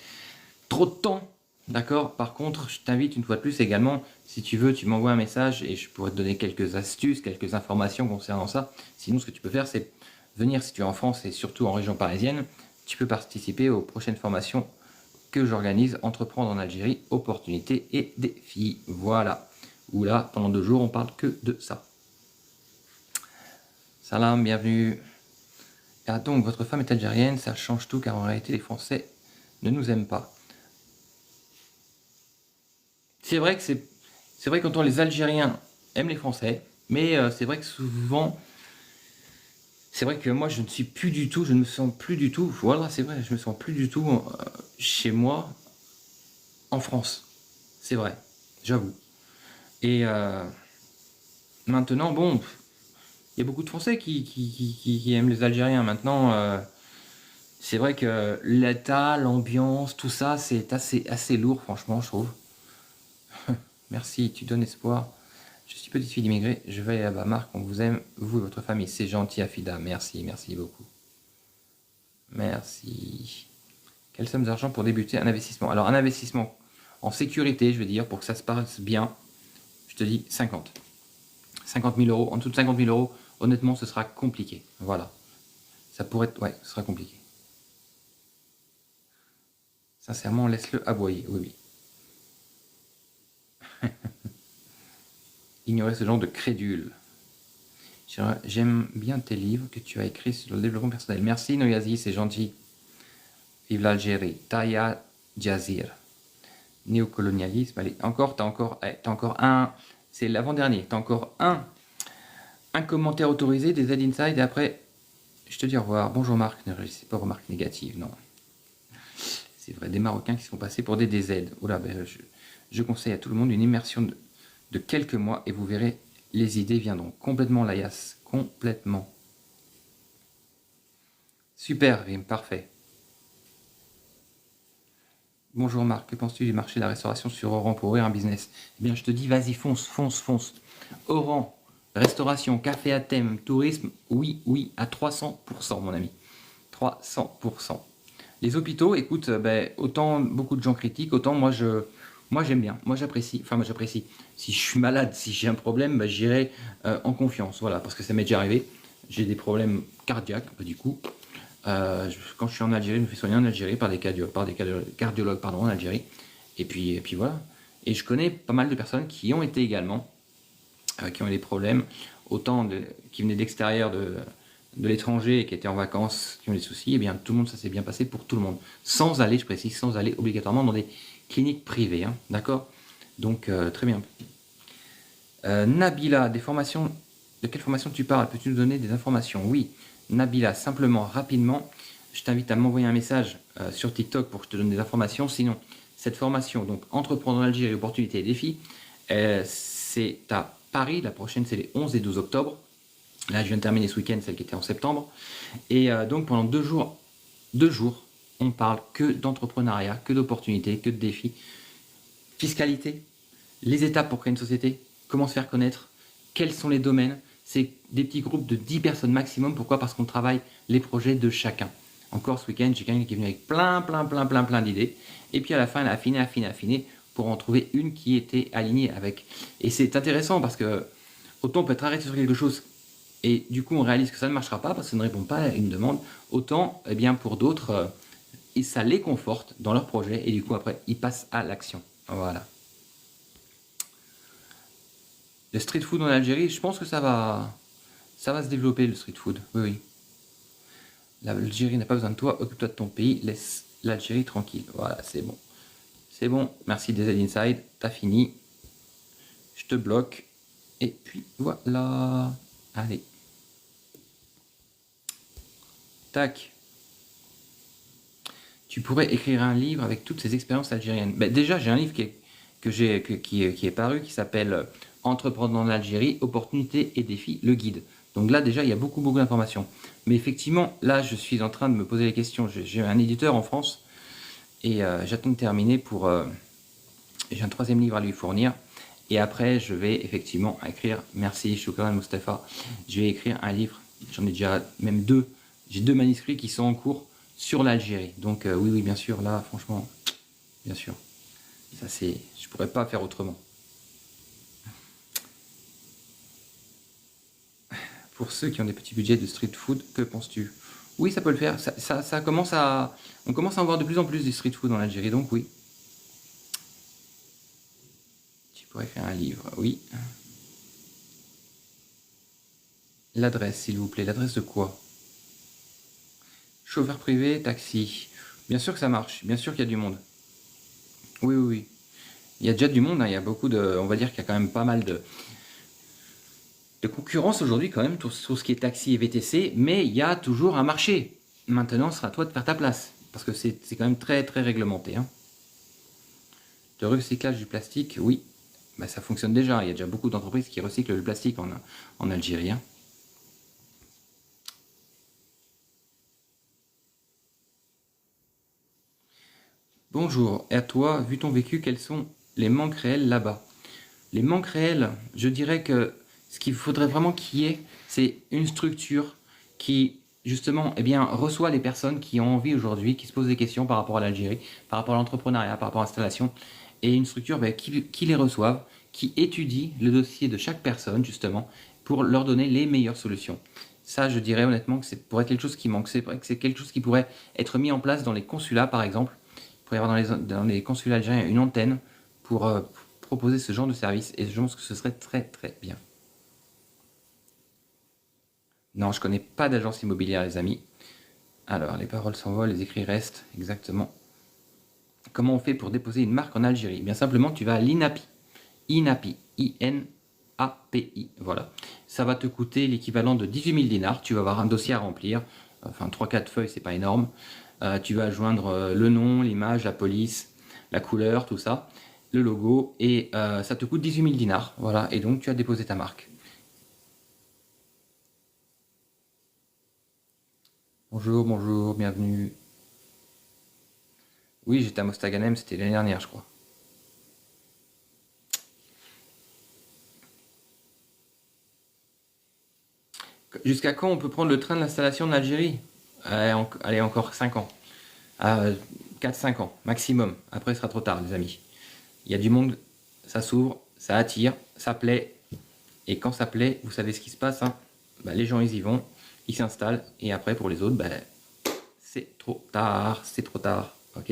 trop de temps. D'accord. Par contre, je t'invite une fois de plus également, si tu veux, tu m'envoies un message et je pourrais te donner quelques astuces, quelques informations concernant ça. Sinon, ce que tu peux faire, c'est venir, si tu es en France et surtout en région parisienne, tu peux participer aux prochaines formations que j'organise, Entreprendre en Algérie, opportunités et défis. Voilà. Où là, pendant 2 jours, on parle que de ça. Salam, bienvenue. Ah donc, votre femme est algérienne, ça change tout car en réalité, les Français ne nous aiment pas. C'est vrai que c'est vrai qu'autant les Algériens aiment les Français, mais c'est vrai que souvent, c'est vrai que moi je ne suis plus du tout, je ne me sens plus du tout, voilà c'est vrai, je me sens plus du tout chez moi en France. C'est vrai, j'avoue. Et maintenant, bon, il y a beaucoup de Français qui aiment les Algériens. Maintenant, c'est vrai que l'état, l'ambiance, tout ça, c'est assez lourd, franchement, je trouve. Merci, tu donnes espoir. Je suis petite fille d'immigrés, je vais aller là-bas. Marc, on vous aime, vous et votre famille. C'est gentil, Afida. Merci, merci beaucoup. Merci. Quelle somme d'argent pour débuter un investissement? Alors, un investissement en sécurité, je veux dire, pour que ça se passe bien, je te dis 50. 50 000 euros. En dessous de 50 000 euros, honnêtement, ce sera compliqué. Voilà. Ça pourrait être... Ouais, ce sera compliqué. Sincèrement, laisse-le aboyer. Oui, oui. Ignorer ce genre de crédule. J'aime bien tes livres que tu as écrits sur le développement personnel. Merci Noyazi, c'est gentil. Vive l'Algérie. Taya Jazir. Néocolonialisme. Allez, encore, t'as encore un. C'est l'avant-dernier. T'as encore un commentaire autorisé des Z-Inside et après, je te dis au revoir. Bonjour Marc, ne réagissez pas aux remarques négatives, non. C'est vrai, des Marocains qui sont passés pour des DZ. Oula, ben, je conseille à tout le monde une immersion de quelques mois et vous verrez, les idées viendront complètement Layas. Complètement. Super, Rim, parfait. Bonjour Marc, que penses-tu du marché de la restauration sur Oran pour ouvrir un business? Eh bien, je te dis, vas-y, fonce, fonce, fonce. Oran, restauration, café à thème, tourisme, oui, oui, à 300%, mon ami. 300%. Les hôpitaux, écoute, ben, autant beaucoup de gens critiquent, autant moi j'aime bien, moi j'apprécie, enfin moi j'apprécie. Si je suis malade, si j'ai un problème, ben, j'irai en confiance, voilà, parce que ça m'est déjà arrivé. J'ai des problèmes cardiaques, ben, du coup, quand je suis en Algérie, je me fais soigner en Algérie par des cardiologues pardon, en Algérie. Et puis voilà. Et je connais pas mal de personnes qui ont été également, qui ont eu des problèmes, autant qui venaient d'extérieur de l'étranger et qui étaient en vacances, qui ont des soucis. Et bien tout le monde, ça s'est bien passé pour tout le monde. Sans aller, je précise, sans aller obligatoirement dans des cliniques privées. Hein, d'accord. Donc très bien. Nabila, des formations. De quelle formation tu parles? Peux-tu nous donner des informations? Oui. Nabila, simplement, rapidement, je t'invite à m'envoyer un message sur TikTok pour que je te donne des informations. Sinon, cette formation, donc Entreprendre en Algérie, opportunités et défis, c'est à Paris. La prochaine, c'est les 11 et 12 octobre. Là, je viens de terminer ce week-end, celle qui était en septembre. Et donc, pendant 2 jours, on parle que d'entrepreneuriat, que d'opportunités, que de défis. Fiscalité, les étapes pour créer une société, comment se faire connaître, quels sont les domaines. C'est des petits groupes de 10 personnes maximum. Pourquoi? Parce qu'on travaille les projets de chacun. Encore ce week-end, j'ai quelqu'un qui est venu avec plein d'idées. Et puis à la fin, elle a affiné pour en trouver une qui était alignée avec. Et c'est intéressant parce que autant on peut être arrêté sur quelque chose et du coup on réalise que ça ne marchera pas parce que ça ne répond pas à une demande. Autant, eh bien, pour d'autres, et ça les conforte dans leur projet et du coup après, ils passent à l'action. Voilà. Le street food en Algérie, je pense que ça va se développer, le street food. Oui, oui. L'Algérie n'a pas besoin de toi, occupe-toi de ton pays, laisse l'Algérie tranquille. Voilà, c'est bon. C'est bon, merci DZ Inside, t'as fini. Je te bloque. Et puis voilà. Allez. Tac. Tu pourrais écrire un livre avec toutes ces expériences algériennes. Ben, déjà, j'ai un livre qui est paru, qui s'appelle Entreprendre en Algérie, opportunités et défis, le guide. Donc là, déjà, il y a beaucoup d'informations. Mais effectivement, là, je suis en train de me poser les questions. J'ai un éditeur en France et j'attends de terminer pour... j'ai un 3e livre à lui fournir. Et après, je vais effectivement écrire, merci Choukran Mustafa, je vais écrire un livre. J'en ai déjà même 2. J'ai 2 manuscrits qui sont en cours sur l'Algérie. Donc oui, bien sûr, là, franchement, bien sûr. Ça, c'est... Je pourrais pas faire autrement. Pour ceux qui ont des petits budgets de street food, que penses-tu? Oui, ça peut le faire. Ça commence à... On commence à en voir de plus en plus du street food en Algérie, donc oui. Tu pourrais faire un livre, oui. L'adresse, s'il vous plaît. L'adresse de quoi? Chauffeur privé, taxi. Bien sûr que ça marche. Bien sûr qu'il y a du monde. Oui. Il y a déjà du monde. Hein. Il y a beaucoup de... On va dire qu'il y a quand même pas mal de concurrence aujourd'hui quand même sur ce qui est taxi et VTC. Mais il y a toujours un marché. Maintenant, ce sera à toi de faire ta place. Parce que c'est quand même très réglementé. Hein. Le recyclage du plastique, oui. Bah, ça fonctionne déjà. Il y a déjà beaucoup d'entreprises qui recyclent le plastique en Algérie. Hein. Bonjour, et à toi, vu ton vécu, quels sont les manques réels là-bas? Les manques réels, je dirais que ce qu'il faudrait vraiment qu'il y ait, c'est une structure qui, justement, reçoit les personnes qui ont envie aujourd'hui, qui se posent des questions par rapport à l'Algérie, par rapport à l'entrepreneuriat, par rapport à l'installation, et une structure qui les reçoive, qui étudie le dossier de chaque personne, justement, pour leur donner les meilleures solutions. Ça, je dirais honnêtement que c'est pourrait être quelque chose qui manque. C'est quelque chose qui pourrait être mis en place dans les consulats, par exemple. Il pourrait y avoir dans les consulats algériens une antenne pour proposer ce genre de service, et je pense que ce serait très bien. Non, je connais pas d'agence immobilière, les amis. Alors, les paroles s'envolent, les écrits restent, exactement. Comment on fait pour déposer une marque en Algérie? Bien simplement, tu vas à l'INAPI. INAPI, I-N-A-P-I, voilà. Ça va te coûter l'équivalent de 18 000 dinars. Tu vas avoir un dossier à remplir, enfin 3-4 feuilles, c'est pas énorme. Tu vas joindre le nom, l'image, la police, la couleur, tout ça, le logo, et ça te coûte 18 000 dinars, voilà, et donc tu as déposé ta marque. Bonjour, bienvenue. Oui, j'étais à Mostaganem, c'était l'année dernière, je crois. Jusqu'à quand on peut prendre le train de l'installation de l'Algérie? Allez, encore 5 ans. 4-5 ans, maximum. Après, ce sera trop tard, les amis. Il y a du monde, ça s'ouvre, ça attire, ça plaît. Et quand ça plaît, vous savez ce qui se passe. Hein. Bah, les gens, ils y vont, ils s'installent. Et après, pour les autres, bah, c'est trop tard. C'est trop tard. Ok.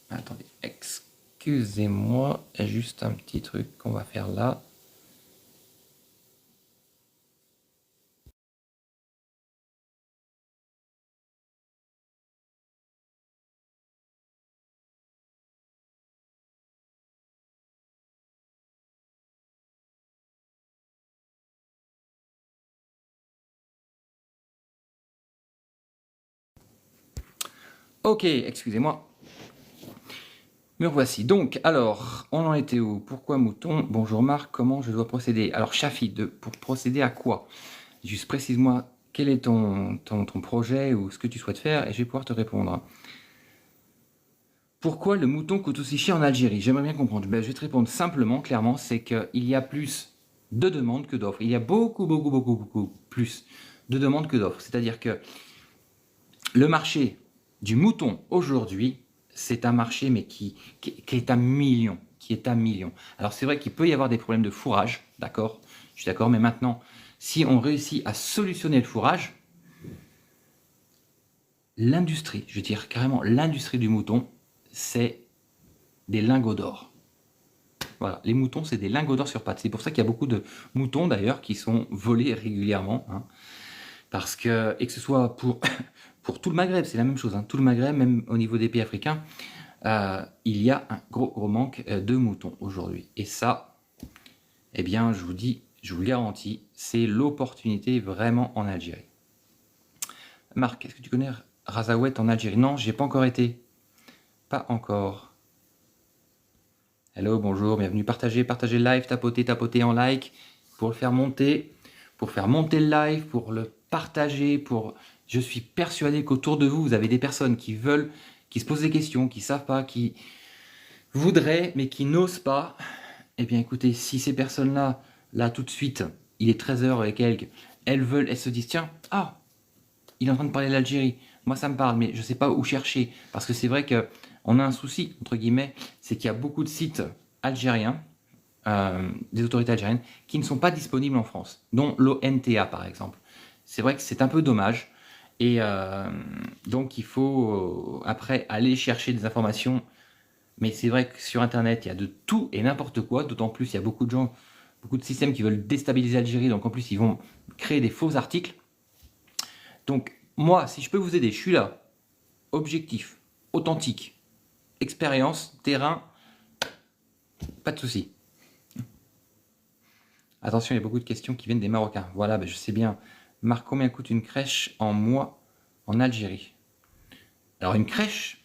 Attendez, excusez-moi. Juste un petit truc qu'on va faire là. Ok, excusez-moi. Me revoici. Donc, alors, on en était où? Pourquoi mouton? Bonjour Marc, comment je dois procéder? Alors, Chafi, pour procéder à quoi? Juste précise-moi quel est ton projet ou ce que tu souhaites faire et je vais pouvoir te répondre. Pourquoi le mouton coûte aussi cher en Algérie? J'aimerais bien comprendre. Ben, je vais te répondre simplement, clairement, c'est qu'il y a plus de demandes que d'offres. Il y a beaucoup plus de demandes que d'offres. C'est-à-dire que le marché du mouton aujourd'hui, c'est un marché mais qui est à millions, Alors c'est vrai qu'il peut y avoir des problèmes de fourrage, d'accord, je suis d'accord, mais maintenant, si on réussit à solutionner le fourrage, l'industrie, je veux dire carrément l'industrie du mouton, c'est des lingots d'or. Voilà, les moutons, c'est des lingots d'or sur pattes. C'est pour ça qu'il y a beaucoup de moutons d'ailleurs qui sont volés régulièrement, hein, parce que, et que ce soit pour tout le Maghreb, c'est la même chose. Hein. Tout le Maghreb, même au niveau des pays africains, il y a un gros manque de moutons aujourd'hui. Et ça, eh bien, je vous dis, je vous le garantis, c'est l'opportunité vraiment en Algérie. Marc, est-ce que tu connais Razaouet en Algérie? Non, j'y ai pas encore été. Pas encore. Hello, bonjour, bienvenue. Partagez le live, tapotez en like pour le faire monter, le live, pour le partager, Je suis persuadé qu'autour de vous, vous avez des personnes qui veulent, qui se posent des questions, qui savent pas, qui voudraient, mais qui n'osent pas. Eh bien, écoutez, si ces personnes-là, là, tout de suite, il est 13h et quelques, elles se disent, tiens, ah, il est en train de parler de l'Algérie. Moi, ça me parle, mais je ne sais pas où chercher. Parce que c'est vrai qu'on a un souci, entre guillemets, c'est qu'il y a beaucoup de sites algériens, des autorités algériennes, qui ne sont pas disponibles en France, dont l'ONTA, par exemple. C'est vrai que c'est un peu dommage. Et donc, il faut, après, aller chercher des informations. Mais c'est vrai que sur Internet, il y a de tout et n'importe quoi. D'autant plus, il y a beaucoup de gens, beaucoup de systèmes qui veulent déstabiliser l'Algérie. Donc, en plus, ils vont créer des faux articles. Donc, moi, si je peux vous aider, je suis là. Objectif, authentique, expérience, terrain, pas de souci. Attention, il y a beaucoup de questions qui viennent des Marocains. Voilà, ben je sais bien. Marc, combien coûte une crèche en mois en Algérie? Alors, une crèche,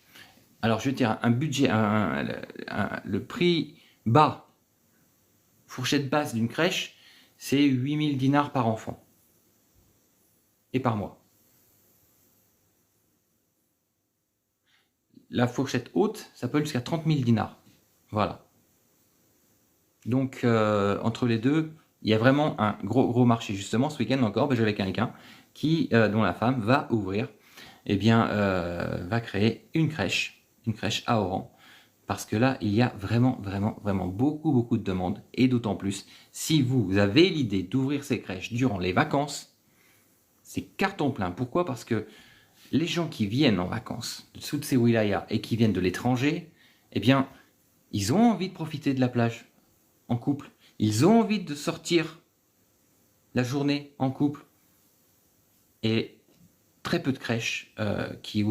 alors je vais dire un budget, le prix bas, fourchette basse d'une crèche, c'est 8000 dinars par enfant et par mois. La fourchette haute, ça peut aller jusqu'à 30 000 dinars. Voilà. Donc, entre les deux, il y a vraiment un gros marché. Justement, ce week-end encore, ben, j'avais quelqu'un dont la femme va ouvrir, va créer une crèche à Oran. Parce que là, il y a vraiment beaucoup de demandes. Et d'autant plus, si vous avez l'idée d'ouvrir ces crèches durant les vacances, c'est carton plein. Pourquoi? Parce que les gens qui viennent en vacances de toutes ces wilayas et qui viennent de l'étranger, eh bien, ils ont envie de profiter de la plage en couple. Ils ont envie de sortir la journée en couple. Et très peu de crèches qui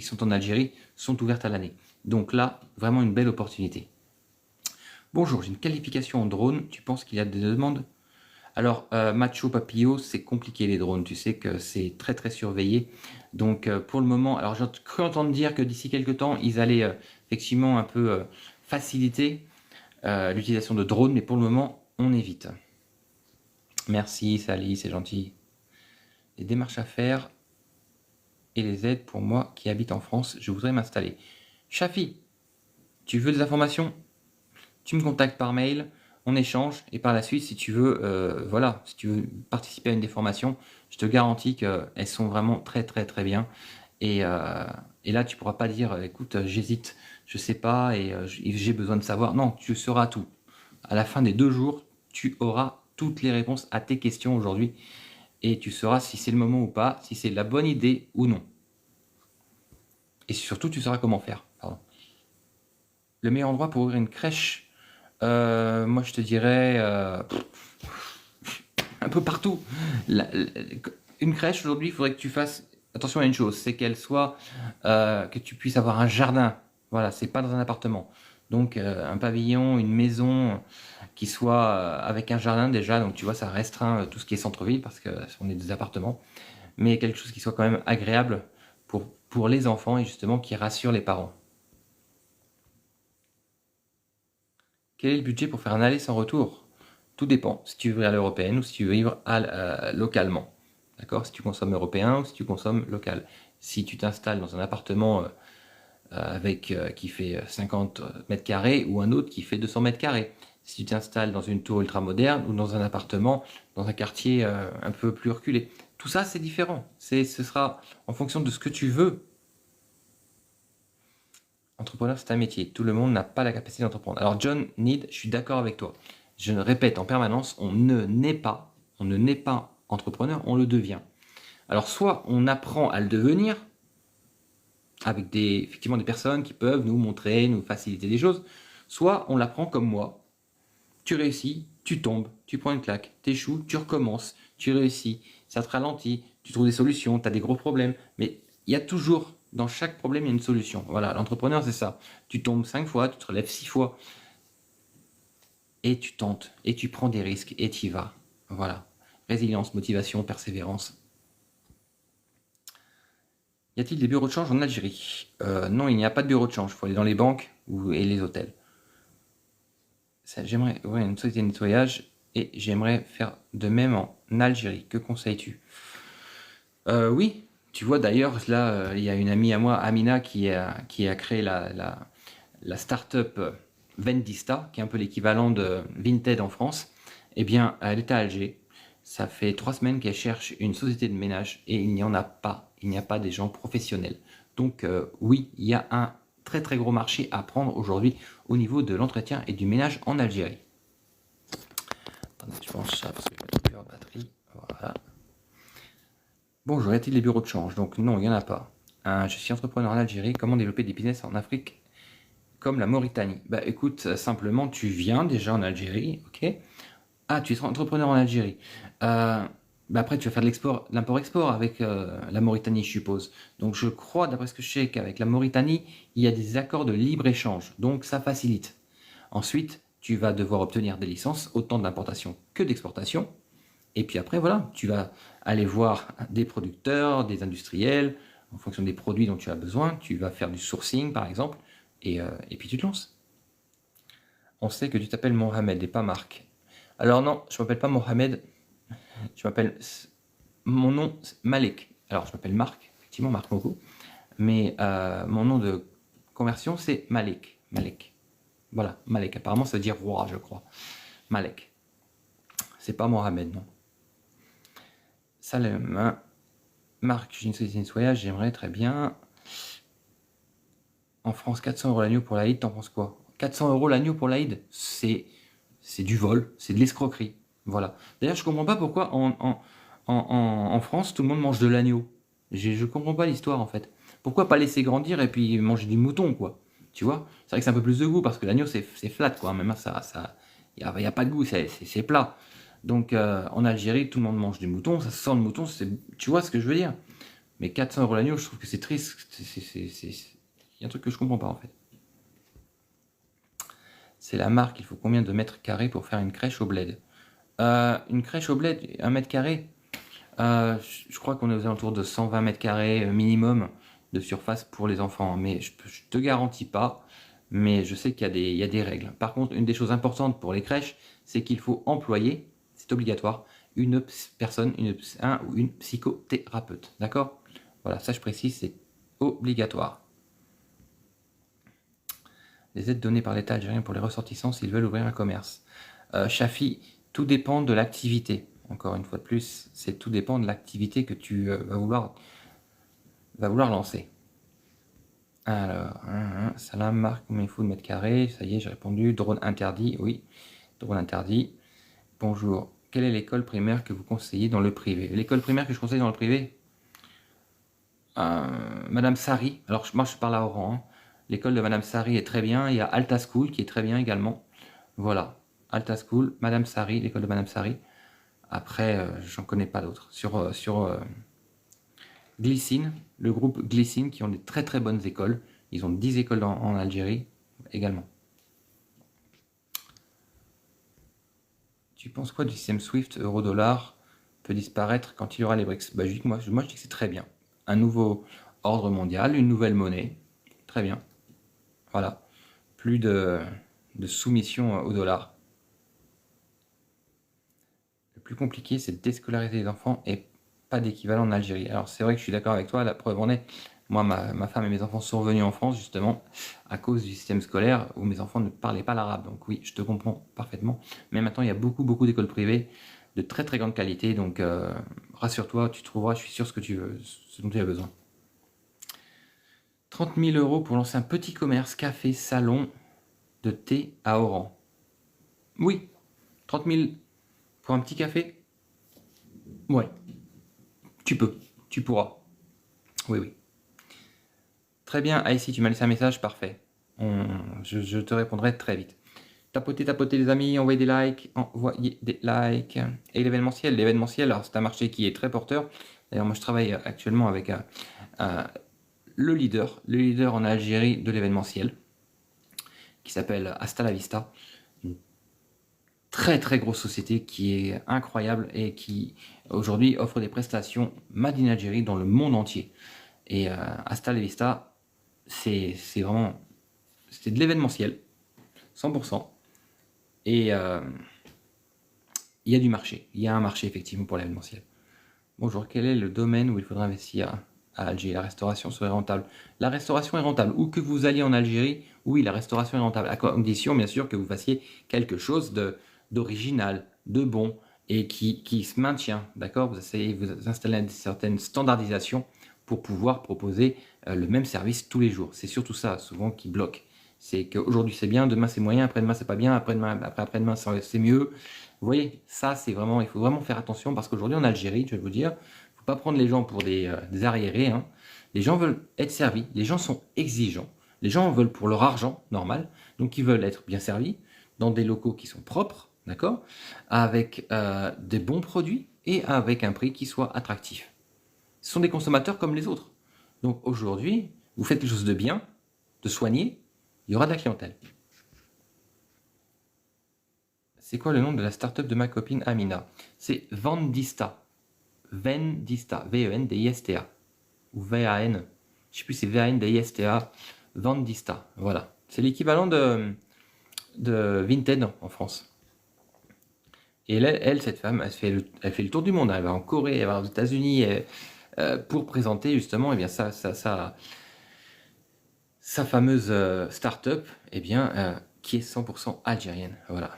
sont en Algérie sont ouvertes à l'année. Donc là, vraiment une belle opportunité. Bonjour, j'ai une qualification en drone. Tu penses qu'il y a des demandes? Alors, Macho Papillo, c'est compliqué les drones. Tu sais que c'est très surveillé. Donc, pour le moment, alors j'ai cru entendre dire que d'ici quelques temps, ils allaient effectivement un peu faciliter l'utilisation de drones, mais pour le moment, on évite. Merci, Sally, c'est gentil. Les démarches à faire et les aides pour moi qui habite en France, je voudrais m'installer. Chafi, tu veux des informations? Tu me contactes par mail, on échange, et par la suite, si tu veux, si tu veux participer à une des formations, je te garantis qu'elles sont vraiment très bien. Et là, tu pourras pas dire, écoute, j'hésite, je sais pas, et j'ai besoin de savoir. Non, tu sauras tout. À la fin des 2 jours, tu auras toutes les réponses à tes questions aujourd'hui, et tu sauras si c'est le moment ou pas, si c'est la bonne idée ou non. Et surtout, tu sauras comment faire. Pardon. Le meilleur endroit pour ouvrir une crèche, moi je te dirais un peu partout. Une crèche aujourd'hui, il faudrait que tu fasses attention à une chose, c'est qu'elle soit, que tu puisses avoir un jardin. Voilà, c'est pas dans un appartement. Donc un pavillon, une maison qui soit avec un jardin déjà. Donc tu vois, ça restreint tout ce qui est centre-ville parce qu'on est des appartements. Mais quelque chose qui soit quand même agréable pour les enfants et justement qui rassure les parents. Quel est le budget pour faire un aller sans retour? Tout dépend, si tu veux vivre à l'européenne ou si tu veux vivre localement. D'accord? Si tu consommes européen ou si tu consommes local. Si tu t'installes dans un appartement qui fait 50 mètres carrés ou un autre qui fait 200 mètres carrés. Si tu t'installes dans une tour ultra moderne ou dans un appartement, dans un quartier un peu plus reculé. Tout ça, c'est différent. Ce sera en fonction de ce que tu veux. Entrepreneur, c'est un métier. Tout le monde n'a pas la capacité d'entreprendre. Alors, John Need, je suis d'accord avec toi. Je le répète en permanence, on ne naît pas entrepreneur, on le devient. Alors, soit on apprend à le devenir, avec effectivement des personnes qui peuvent nous montrer, nous faciliter des choses, soit on l'apprend comme moi. Tu réussis, tu tombes, tu prends une claque, t'échoues, tu recommences, tu réussis, ça te ralentit, tu trouves des solutions, tu as des gros problèmes, mais il y a toujours, dans chaque problème, il y a une solution. Voilà, l'entrepreneur, c'est ça. Tu tombes 5 fois, tu te relèves 6 fois, et tu tentes, et tu prends des risques, et tu y vas. Voilà. Résilience, motivation, persévérance. Y a-t-il des bureaux de change en Algérie? Non, il n'y a pas de bureau de change. Il faut aller dans les banques et les hôtels. J'aimerais ouvrir une société de nettoyage et j'aimerais faire de même en Algérie. Que conseilles-tu? Oui, tu vois d'ailleurs, là, il y a une amie à moi, Amina, qui a créé la start-up Vendista, qui est un peu l'équivalent de Vinted en France. Eh bien, elle est à Alger. Ça fait 3 semaines qu'elle cherche une société de ménage et il n'y en a pas. Il n'y a pas des gens professionnels. Donc oui, il y a un très très gros marché à prendre aujourd'hui au niveau de l'entretien et du ménage en Algérie. Attendez, je pense ça parce que je vais mettre la batterie. Voilà. Bonjour, y a-t-il des bureaux de change? Donc non, il n'y en a pas. Je suis entrepreneur en Algérie. Comment développer des business en Afrique comme la Mauritanie? Bah écoute, simplement tu viens déjà en Algérie, ok? Ah, tu es entrepreneur en Algérie. Bah après, tu vas faire de l'export, l'import-export avec la Mauritanie, je suppose. Donc je crois, d'après ce que je sais, qu'avec la Mauritanie, il y a des accords de libre-échange. Donc ça facilite. Ensuite, tu vas devoir obtenir des licences, autant d'importation que d'exportation. Et puis après, voilà, tu vas aller voir des producteurs, des industriels, en fonction des produits dont tu as besoin. Tu vas faire du sourcing, par exemple, et puis tu te lances. On sait que tu t'appelles Mohamed et pas Marc. Alors non, je m'appelle pas Mohamed, je m'appelle... Mon nom, c'est Malek. Alors je m'appelle Marc, effectivement, Marc Moko. Mais mon nom de conversion, c'est Malek. Malek. Voilà, Malek. Apparemment, ça veut dire roi, je crois. Malek. C'est pas Mohamed, non. Salam. Marc, j'ai une société de nettoyage, j'aimerais très bien. En France, 400 € l'agneau pour l'Aïd, t'en penses quoi? 400 € l'agneau pour l'Aïd, c'est du vol, c'est de l'escroquerie. Voilà. D'ailleurs, je comprends pas pourquoi en France, tout le monde mange de l'agneau. Je comprends pas l'histoire en fait. Pourquoi pas laisser grandir et puis manger du mouton, quoi? Tu vois? C'est vrai que c'est un peu plus de goût parce que l'agneau c'est flat, quoi. Même y a pas de goût, c'est plat. Donc en Algérie, tout le monde mange du mouton, ça sent le mouton, tu vois ce que je veux dire? Mais 400 € l'agneau, je trouve que c'est triste. Il y a un truc que je comprends pas en fait. C'est la marque, il faut combien de mètres carrés pour faire une crèche au bled? Une crèche au bled, 1 mètre carré, je crois qu'on est aux alentours de 120 mètres carrés minimum de surface pour les enfants. Mais je te garantis pas, mais je sais qu'il y a des règles. Par contre, une des choses importantes pour les crèches, c'est qu'il faut employer, c'est obligatoire, une personne, un ou une psychothérapeute. D'accord? Voilà, ça je précise, c'est obligatoire. Les aides données par l'État algérien pour les ressortissants s'ils veulent ouvrir un commerce. Chafi, tout dépend de l'activité. Encore une fois de plus, tout dépend de l'activité que tu vas vouloir lancer. Alors, Salam, Marc, combien il faut de mètres carrés? Ça y est, j'ai répondu. Drone interdit, oui. Drone interdit. Bonjour. Quelle est l'école primaire que vous conseillez dans le privé? L'école primaire que je conseille dans le privé? Madame Sari. Alors, moi, je parle à Oran. Hein. L'école de Madame Sari est très bien. Il y a Alta School qui est très bien également. Voilà. Alta School, Madame Sari, l'école de Madame Sari. Après, j'en connais pas d'autres. Sur Glycine, le groupe Glycine, qui ont des très très bonnes écoles. Ils ont 10 écoles en Algérie également. Tu penses quoi du système SWIFT, euro-dollar peut disparaître quand il y aura les BRICS? Bah, moi, je dis que c'est très bien. Un nouveau ordre mondial, une nouvelle monnaie. Très bien. Voilà. Plus de soumission au dollar. Le plus compliqué, c'est de déscolariser les enfants et pas d'équivalent en Algérie. Alors c'est vrai que je suis d'accord avec toi, la preuve en est. Moi, ma femme et mes enfants sont revenus en France justement à cause du système scolaire où mes enfants ne parlaient pas l'arabe. Donc oui, je te comprends parfaitement. Mais maintenant, il y a beaucoup d'écoles privées de très très grande qualité. Donc rassure-toi, tu trouveras, je suis sûr, ce dont tu as besoin. 30 000 € pour lancer un petit commerce, café, salon de thé à Oran. Oui, 30 000 pour un petit café? Ouais, tu peux, tu pourras. Oui. Très bien, Ici, tu m'as laissé un message, parfait. Je te répondrai très vite. Tapotez les amis, envoyez des likes. Et l'événementiel, alors c'est un marché qui est très porteur. D'ailleurs, moi je travaille actuellement avec le leader en Algérie de l'événementiel, qui s'appelle Hasta la Vista. Une très très grosse société qui est incroyable et qui aujourd'hui offre des prestations Made in Algérie dans le monde entier. Et hasta la vista, c'est vraiment, c'est de l'événementiel, 100%. Et il y a du marché, il y a un marché effectivement pour l'événementiel. Bonjour, quel est le domaine où il faudra investir à Alger? La restauration serait rentable. La restauration est rentable. Où que vous alliez en Algérie, oui, la restauration est rentable. À condition, bien sûr, que vous fassiez quelque chose d'original, de bon et qui se maintient. D'accord? Vous essayez de vous installer une certaine standardisation pour pouvoir proposer le même service tous les jours. C'est surtout ça, souvent, qui bloque. C'est qu'aujourd'hui c'est bien, demain c'est moyen, après-demain c'est pas bien, après-demain c'est mieux. Vous voyez, ça c'est vraiment, il faut vraiment faire attention parce qu'aujourd'hui en Algérie, je vais vous dire, il ne faut pas prendre les gens pour des arriérés. Hein. Les gens veulent être servis, les gens sont exigeants, les gens veulent pour leur argent normal, donc ils veulent être bien servis dans des locaux qui sont propres, d'accord, avec des bons produits et avec un prix qui soit attractif. Ce sont des consommateurs comme les autres. Donc aujourd'hui, vous faites quelque chose de bien, de soigné, il y aura de la clientèle. C'est quoi le nom de la start-up de ma copine Amina? C'est Vendista. Vendista. V-E-N-D-I-S-T-A. Ou V-A-N. Je sais plus, c'est V-A-N-D-I-S-T-A. Vendista. Voilà. C'est l'équivalent de Vinted en France. Et elle, cette femme, elle fait le tour du monde. Elle va en Corée, elle va aux États-Unis pour présenter justement sa fameuse start-up qui est 100% algérienne. Voilà.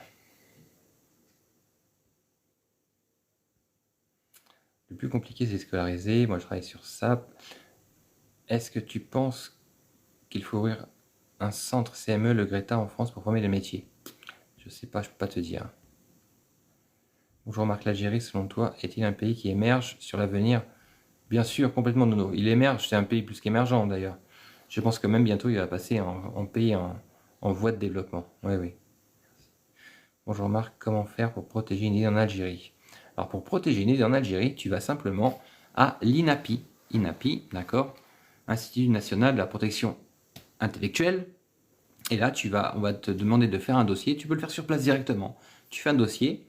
Le plus compliqué, c'est scolariser. Moi, je travaille sur ça. Est-ce que tu penses qu'il faut ouvrir un centre CME, le Greta, en France pour former les métiers? Je sais pas, je peux pas te dire. Bonjour Marc, l'Algérie, selon toi, est-il un pays qui émerge sur l'avenir? Bien sûr, complètement Nono. Il émerge, c'est un pays plus qu'émergent d'ailleurs. Je pense que même bientôt, il va passer en pays en voie de développement. Oui, oui. Bonjour Marc, comment faire pour protéger une idée en Algérie? Alors pour protéger une idée en Algérie, tu vas simplement à l'INAPI. INAPI, d'accord? Institut national de la protection intellectuelle. Et là, on va te demander de faire un dossier. Tu peux le faire sur place directement. Tu fais un dossier.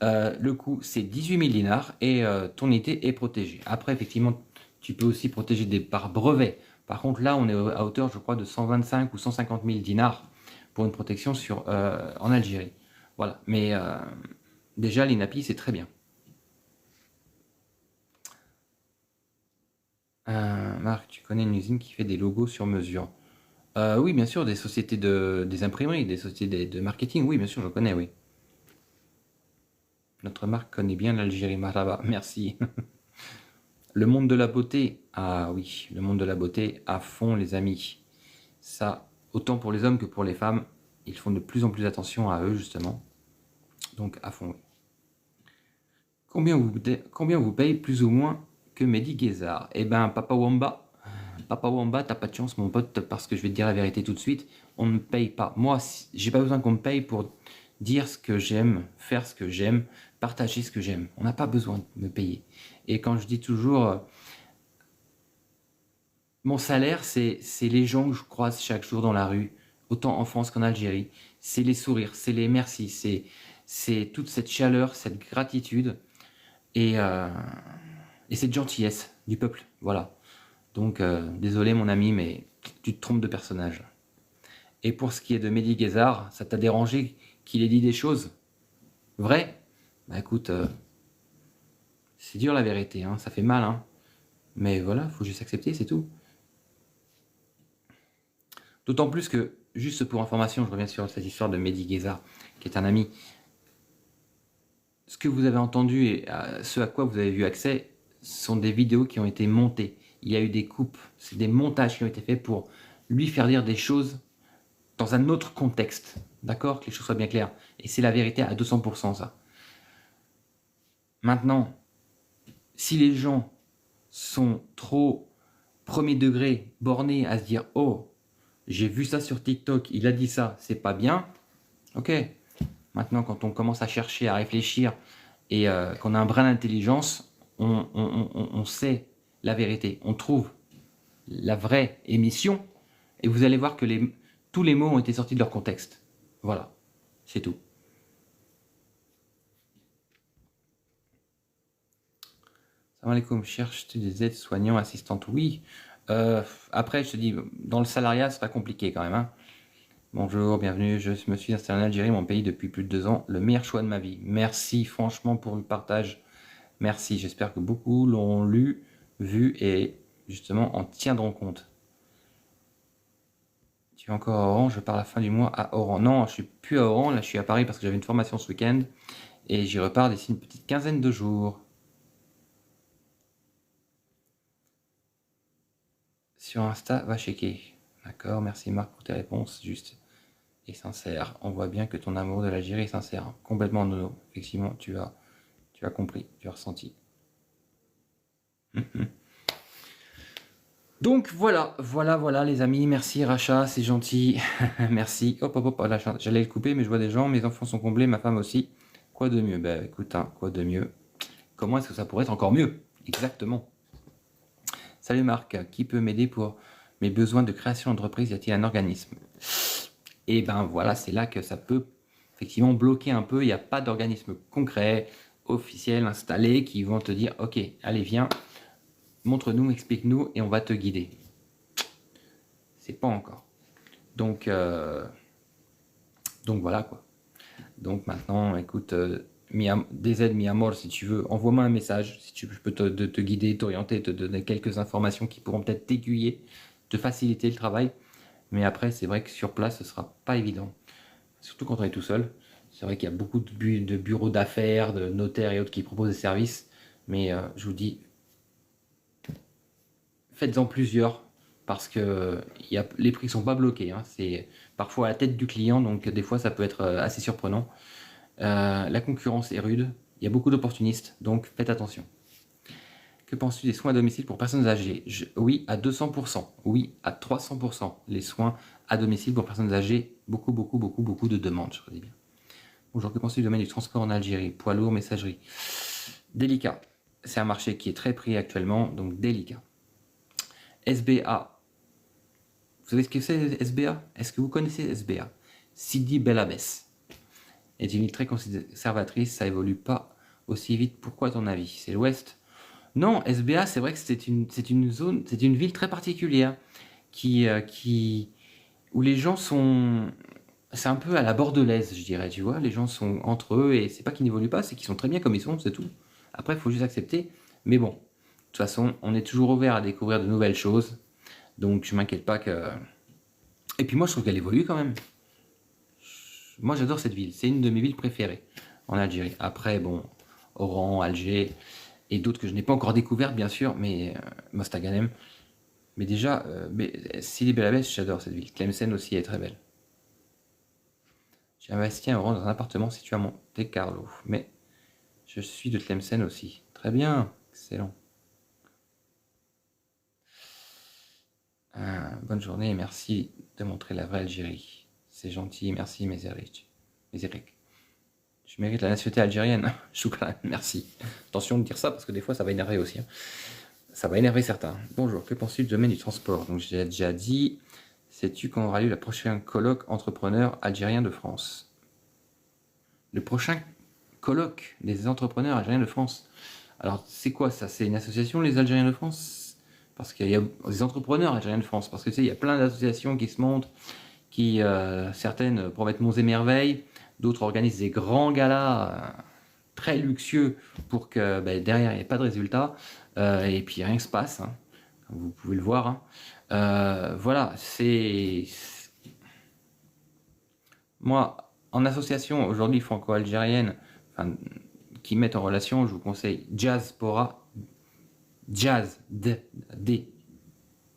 Le coût, c'est 18 000 dinars et ton idée est protégée. Après, effectivement, tu peux aussi protéger par brevet. Par contre, là, on est à hauteur, je crois, de 125 ou 150 000 dinars pour une protection en Algérie. Voilà. Mais déjà, l'INAPI, c'est très bien. Marc, tu connais une usine qui fait des logos sur mesure? Oui, bien sûr, des sociétés des imprimeries, des sociétés de marketing, oui, bien sûr, je connais, oui. Notre marque connaît bien l'Algérie, Marhaba, merci. Le monde de la beauté, ah oui, le monde de la beauté à fond, les amis. Ça, autant pour les hommes que pour les femmes, ils font de plus en plus attention à eux, justement. Donc, à fond. Combien vous paye plus ou moins que Mehdi Guézard? Eh ben, Papa Wamba, t'as pas de chance, mon pote, parce que je vais te dire la vérité tout de suite, on ne me paye pas. Moi, j'ai pas besoin qu'on me paye pour dire ce que j'aime, faire ce que j'aime, partager ce que j'aime. On n'a pas besoin de me payer. Et quand je dis toujours, mon salaire, c'est les gens que je croise chaque jour dans la rue, autant en France qu'en Algérie. C'est les sourires, c'est les merci, c'est toute cette chaleur, cette gratitude et cette gentillesse du peuple. Voilà. Donc, désolé mon ami, mais tu te trompes de personnage. Et pour ce qui est de Mehdi Guézard, ça t'a dérangé qu'il ait dit des choses vraies? Bah écoute, c'est dur la vérité, hein, ça fait mal, hein. Mais voilà, faut juste accepter, c'est tout. D'autant plus que, juste pour information, je reviens sur cette histoire de Mehdi Guézard, qui est un ami. Ce que vous avez entendu et ce à quoi vous avez vu accès sont des vidéos qui ont été montées. Il y a eu des coupes, c'est des montages qui ont été faits pour lui faire dire des choses dans un autre contexte. D'accord? Que les choses soient bien claires. Et c'est la vérité à 200% ça. Maintenant, si les gens sont trop premier degré, bornés à se dire « Oh, j'ai vu ça sur TikTok, il a dit ça, c'est pas bien. » Ok. Maintenant, quand on commence à chercher, à réfléchir et qu'on a un brin d'intelligence, on sait la vérité. On trouve la vraie émission et vous allez voir que tous les mots ont été sortis de leur contexte. Voilà, c'est tout. Salam alaikum, cherches-tu des aides-soignants, assistantes? Oui, Après, je te dis, dans le salariat, ce sera compliqué quand même, hein. Bonjour, bienvenue, je me suis installé en Algérie, mon pays, depuis plus de 2 ans. Le meilleur choix de ma vie. Merci franchement pour le partage. Merci, j'espère que beaucoup l'ont lu, vu et justement en tiendront compte. Tu es encore à Oran, je pars à la fin du mois à Oran. Non, je suis plus à Oran, là je suis à Paris parce que j'avais une formation ce week-end et j'y repars d'ici une petite quinzaine de jours. Sur Insta, va checker. D'accord, merci Marc pour tes réponses justes et sincères. On voit bien que ton amour de l'Algérie est sincère. Complètement nono. Effectivement, tu as compris, tu as ressenti. Donc voilà les amis, merci Racha, c'est gentil, merci. Hop hop hop, là, j'allais le couper mais je vois des gens, mes enfants sont comblés, ma femme aussi. Quoi de mieux? Ben écoute, hein, quoi de mieux? Comment est-ce que ça pourrait être encore mieux? Exactement. Salut Marc, qui peut m'aider pour mes besoins de création d'entreprise? Y a-t-il un organisme? Et ben voilà, c'est là que ça peut effectivement bloquer un peu. Il n'y a pas d'organisme concret, officiel, installé, qui vont te dire ok, allez viens, montre-nous, explique-nous et on va te guider. C'est pas encore. Donc voilà quoi. Donc maintenant, écoute, DZ mi amor, si tu veux, envoie-moi un message. Si tu veux, je peux te guider, t'orienter, te donner quelques informations qui pourront peut-être t'aiguiller, te faciliter le travail. Mais après, c'est vrai que sur place, ce sera pas évident. Surtout quand on est tout seul. C'est vrai qu'il y a beaucoup de bureaux d'affaires, de notaires et autres qui proposent des services. Mais je vous dis, faites-en plusieurs parce que les prix sont pas bloqués, hein. C'est parfois à la tête du client, donc des fois ça peut être assez surprenant. La concurrence est rude, il y a beaucoup d'opportunistes, donc faites attention. Que penses-tu des soins à domicile pour personnes âgées? Oui, à 200%, oui, à 300%. Les soins à domicile pour personnes âgées, beaucoup de demandes, je dis bien. Bonjour, que penses-tu du domaine du transport en Algérie? Poids lourd, messagerie. Délicat. C'est un marché qui est très pris actuellement, donc délicat. SBA. Vous savez ce que c'est SBA? Est-ce que vous connaissez SBA? Sidi Bel Abbès est une ville très conservatrice, ça évolue pas aussi vite. Pourquoi à ton avis? C'est l'Ouest? Non, SBA, c'est vrai que c'est une zone, c'est une ville très particulière où les gens sont, c'est un peu à la bordelaise, je dirais, tu vois. Les gens sont entre eux et c'est pas qu'ils n'évoluent pas, c'est qu'ils sont très bien comme ils sont, c'est tout. Après, il faut juste accepter. Mais bon, de toute façon, on est toujours ouvert à découvrir de nouvelles choses. Donc, je m'inquiète pas que. Et puis moi, je trouve qu'elle évolue quand même. Moi, j'adore cette ville. C'est une de mes villes préférées en Algérie. Après, bon, Oran, Alger et d'autres que je n'ai pas encore découvertes, bien sûr, mais Mostaganem. Mais déjà, Sidi Bel Abbès, j'adore cette ville. Tlemcen aussi est très belle. J'ai investi un euro dans un appartement situé à Monte Carlo, mais je suis de Tlemcen aussi. Très bien, excellent. Bonne journée et merci de montrer la vraie Algérie. C'est gentil, merci Mézéric. Je mérite la nationalité algérienne. Choukran, merci. Attention de dire ça parce que des fois ça va énerver aussi, hein. Ça va énerver certains. Bonjour, que penses-tu du domaine du transport? Donc j'ai déjà dit. Sais-tu quand aura lieu la prochaine colloque entrepreneurs algériens de France? Le prochain colloque des entrepreneurs algériens de France. Alors c'est quoi ça? C'est une association, les Algériens de France? Parce qu'il y a des entrepreneurs algériens de France. Parce que tu sais, il y a plein d'associations qui se montent, qui certaines promettent monts et merveilles, d'autres organisent des grands galas très luxueux pour que derrière il n'y ait pas de résultat et puis rien ne se passe, hein, comme vous pouvez le voir, hein. Voilà, c'est moi en association aujourd'hui franco-algérienne, enfin, qui mettent en relation, je vous conseille Jazzpora, Jazz D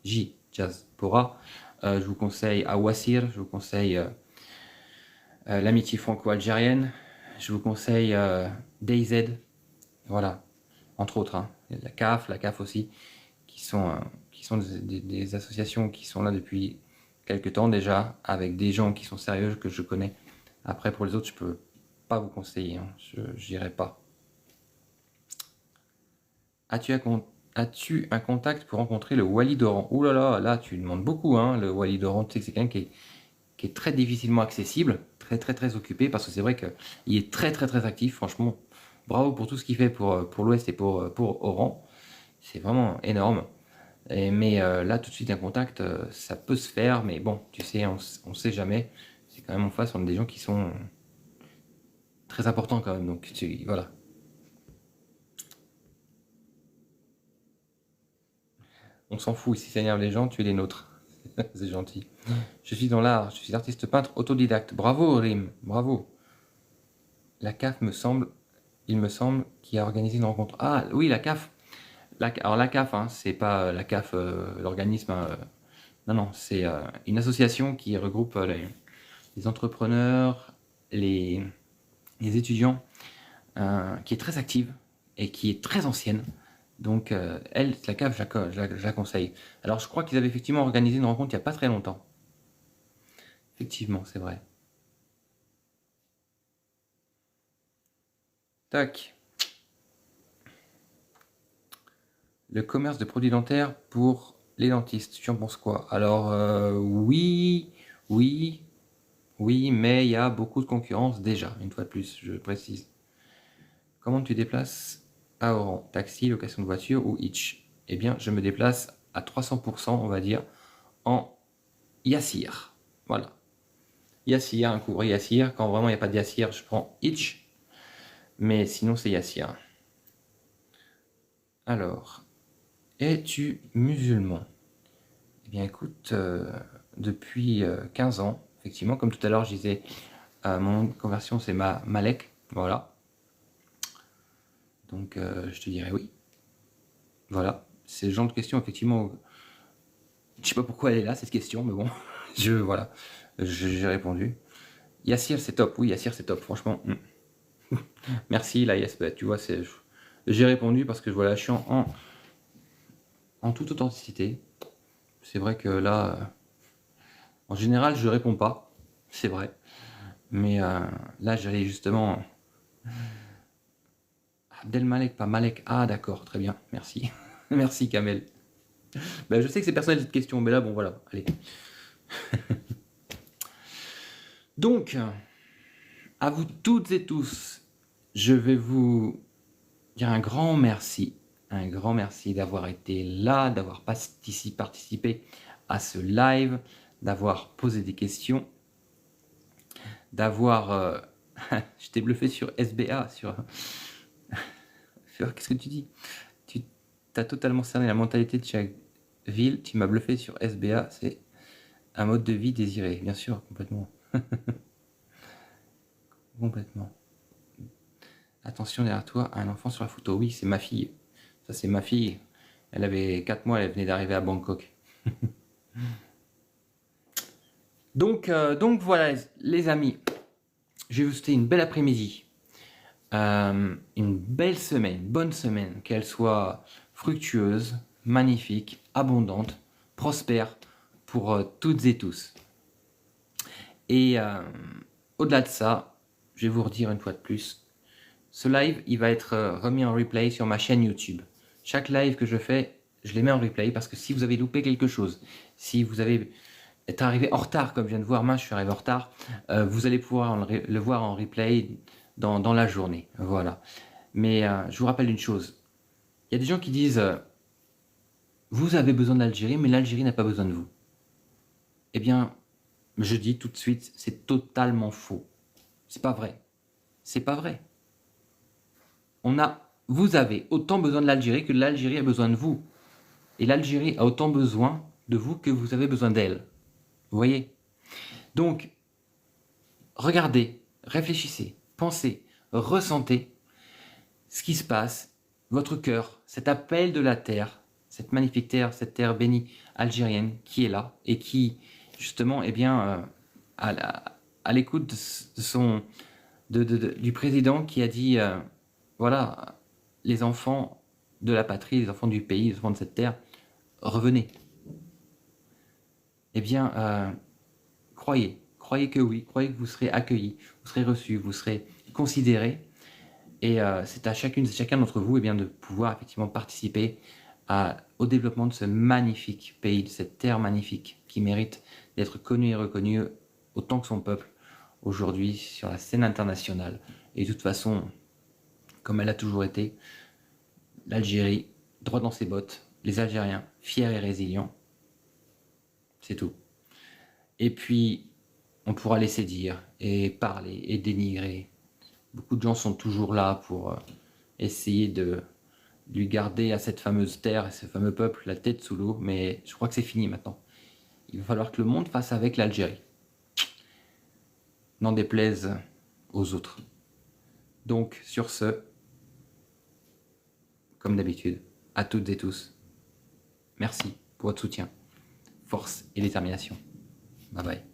J Jazzpora, je vous conseille Awassir, je vous conseille l'amitié franco-algérienne, je vous conseille DayZ, voilà, entre autres, hein. La CAF aussi, qui sont des associations qui sont là depuis quelques temps déjà, avec des gens qui sont sérieux, que je connais. Après, pour les autres, je peux pas vous conseiller, hein. Je n'irai pas. As-tu un contact pour rencontrer le Wali d'Oran? Ouh là là, là tu demandes beaucoup, hein, le Wali d'Oran. Tu sais que c'est quelqu'un qui est très difficilement accessible, très occupé, parce que c'est vrai qu'il est très actif, franchement. Bravo pour tout ce qu'il fait pour l'Ouest et pour Oran. C'est vraiment énorme. Mais là, tout de suite, un contact, ça peut se faire, mais bon, tu sais, on ne sait jamais. C'est quand même en face, on a des gens qui sont très importants quand même, donc voilà. On s'en fout, si ça énerve les gens, tu es les nôtres. C'est gentil. Je suis dans l'art, je suis artiste peintre autodidacte. Bravo, Rim, bravo. La CAF il me semble, qui a organisé une rencontre. Ah oui, la CAF. Alors la CAF, hein, c'est pas la CAF, l'organisme. Non, non, c'est une association qui regroupe les entrepreneurs, les, les étudiants, qui est très active et qui est très ancienne. Donc elle, la CAF, je la conseille. Alors je crois qu'ils avaient effectivement organisé une rencontre il n'y a pas très longtemps. Effectivement, c'est vrai. Tac. Le commerce de produits dentaires pour les dentistes, tu en penses quoi? Alors oui, oui, oui, mais il y a beaucoup de concurrence déjà, une fois de plus, je précise. Comment tu déplaces à Oran? Taxi, location de voiture ou Hitch? Eh bien, je me déplace à 300%, on va dire, en Yassir. Voilà. Yassir, un couvre Yassir. Quand vraiment il n'y a pas de Yassir, je prends Hitch. Mais sinon, c'est Yassir. Alors, es-tu musulman? Eh bien, écoute, depuis 15 ans, effectivement, comme tout à l'heure, je disais, mon nom de conversion, c'est Malek. Voilà. Donc, je te dirais oui. Voilà. C'est le genre de question, effectivement. Je sais pas pourquoi elle est là, cette question, mais bon, voilà, j'ai répondu. Yassir, c'est top, oui, Yassir, c'est top, franchement. Merci, la yes, tu vois, j'ai répondu parce que voilà, je suis en toute authenticité. C'est vrai que là, en général, je réponds pas, c'est vrai. Mais là, j'allais justement. Abdelmalek, pas Malek. Ah, d'accord, très bien, merci. Merci, Kamel. Ben, je sais que c'est personnel cette question, mais là, bon, voilà, allez. Donc, à vous toutes et tous, je vais vous dire un grand merci d'avoir été là, d'avoir participé à ce live, d'avoir posé des questions, d'avoir... je t'ai bluffé sur SBA, qu'est-ce que tu dis? Tu as totalement cerné la mentalité de chaque ville, tu m'as bluffé sur SBA, c'est un mode de vie désiré, bien sûr, complètement. Complètement. Attention derrière toi, un enfant sur la photo. Oui, c'est ma fille. Ça, c'est ma fille. Elle avait 4 mois, elle venait d'arriver à Bangkok. Donc voilà, les amis. Je vais vous souhaiter une belle après-midi. Une belle semaine, une bonne semaine. Qu'elle soit fructueuse, magnifique, abondante, prospère pour toutes et tous. Et au-delà de ça, je vais vous redire une fois de plus, ce live, il va être remis en replay sur ma chaîne YouTube. Chaque live que je fais, je les mets en replay parce que si vous avez loupé quelque chose, si vous êtes arrivé en retard, comme je viens de voir, je suis arrivé en retard, vous allez pouvoir le voir en replay dans la journée. Voilà. Mais je vous rappelle une chose. Il y a des gens qui disent vous avez besoin de l'Algérie, mais l'Algérie n'a pas besoin de vous. Eh bien, je dis tout de suite, c'est totalement faux. C'est pas vrai. C'est pas vrai. Vous avez autant besoin de l'Algérie que l'Algérie a besoin de vous. Et l'Algérie a autant besoin de vous que vous avez besoin d'elle. Vous voyez? Donc, regardez, réfléchissez, pensez, ressentez ce qui se passe, votre cœur, cet appel de la terre, cette magnifique terre, cette terre bénie algérienne qui est là et qui, justement, eh bien, à l'écoute du président qui a dit, voilà, les enfants de la patrie, les enfants du pays, les enfants de cette terre, revenez. Eh bien, croyez que oui, croyez que vous serez accueillis, vous serez reçus, vous serez considérés. Et c'est à chacune et chacun d'entre vous de pouvoir effectivement participer au développement de ce magnifique pays, de cette terre magnifique qui mérite d'être connue et reconnue autant que son peuple aujourd'hui sur la scène internationale. Et de toute façon, comme elle a toujours été, l'Algérie, droit dans ses bottes, les Algériens fiers et résilients. C'est tout. Et puis, on pourra laisser dire et parler et dénigrer. Beaucoup de gens sont toujours là pour essayer de lui garder à cette fameuse terre et ce fameux peuple la tête sous l'eau, mais je crois que c'est fini maintenant. Il va falloir que le monde fasse avec l'Algérie. N'en déplaise aux autres. Donc, sur ce, comme d'habitude, à toutes et tous, merci pour votre soutien, force et détermination. Bye bye.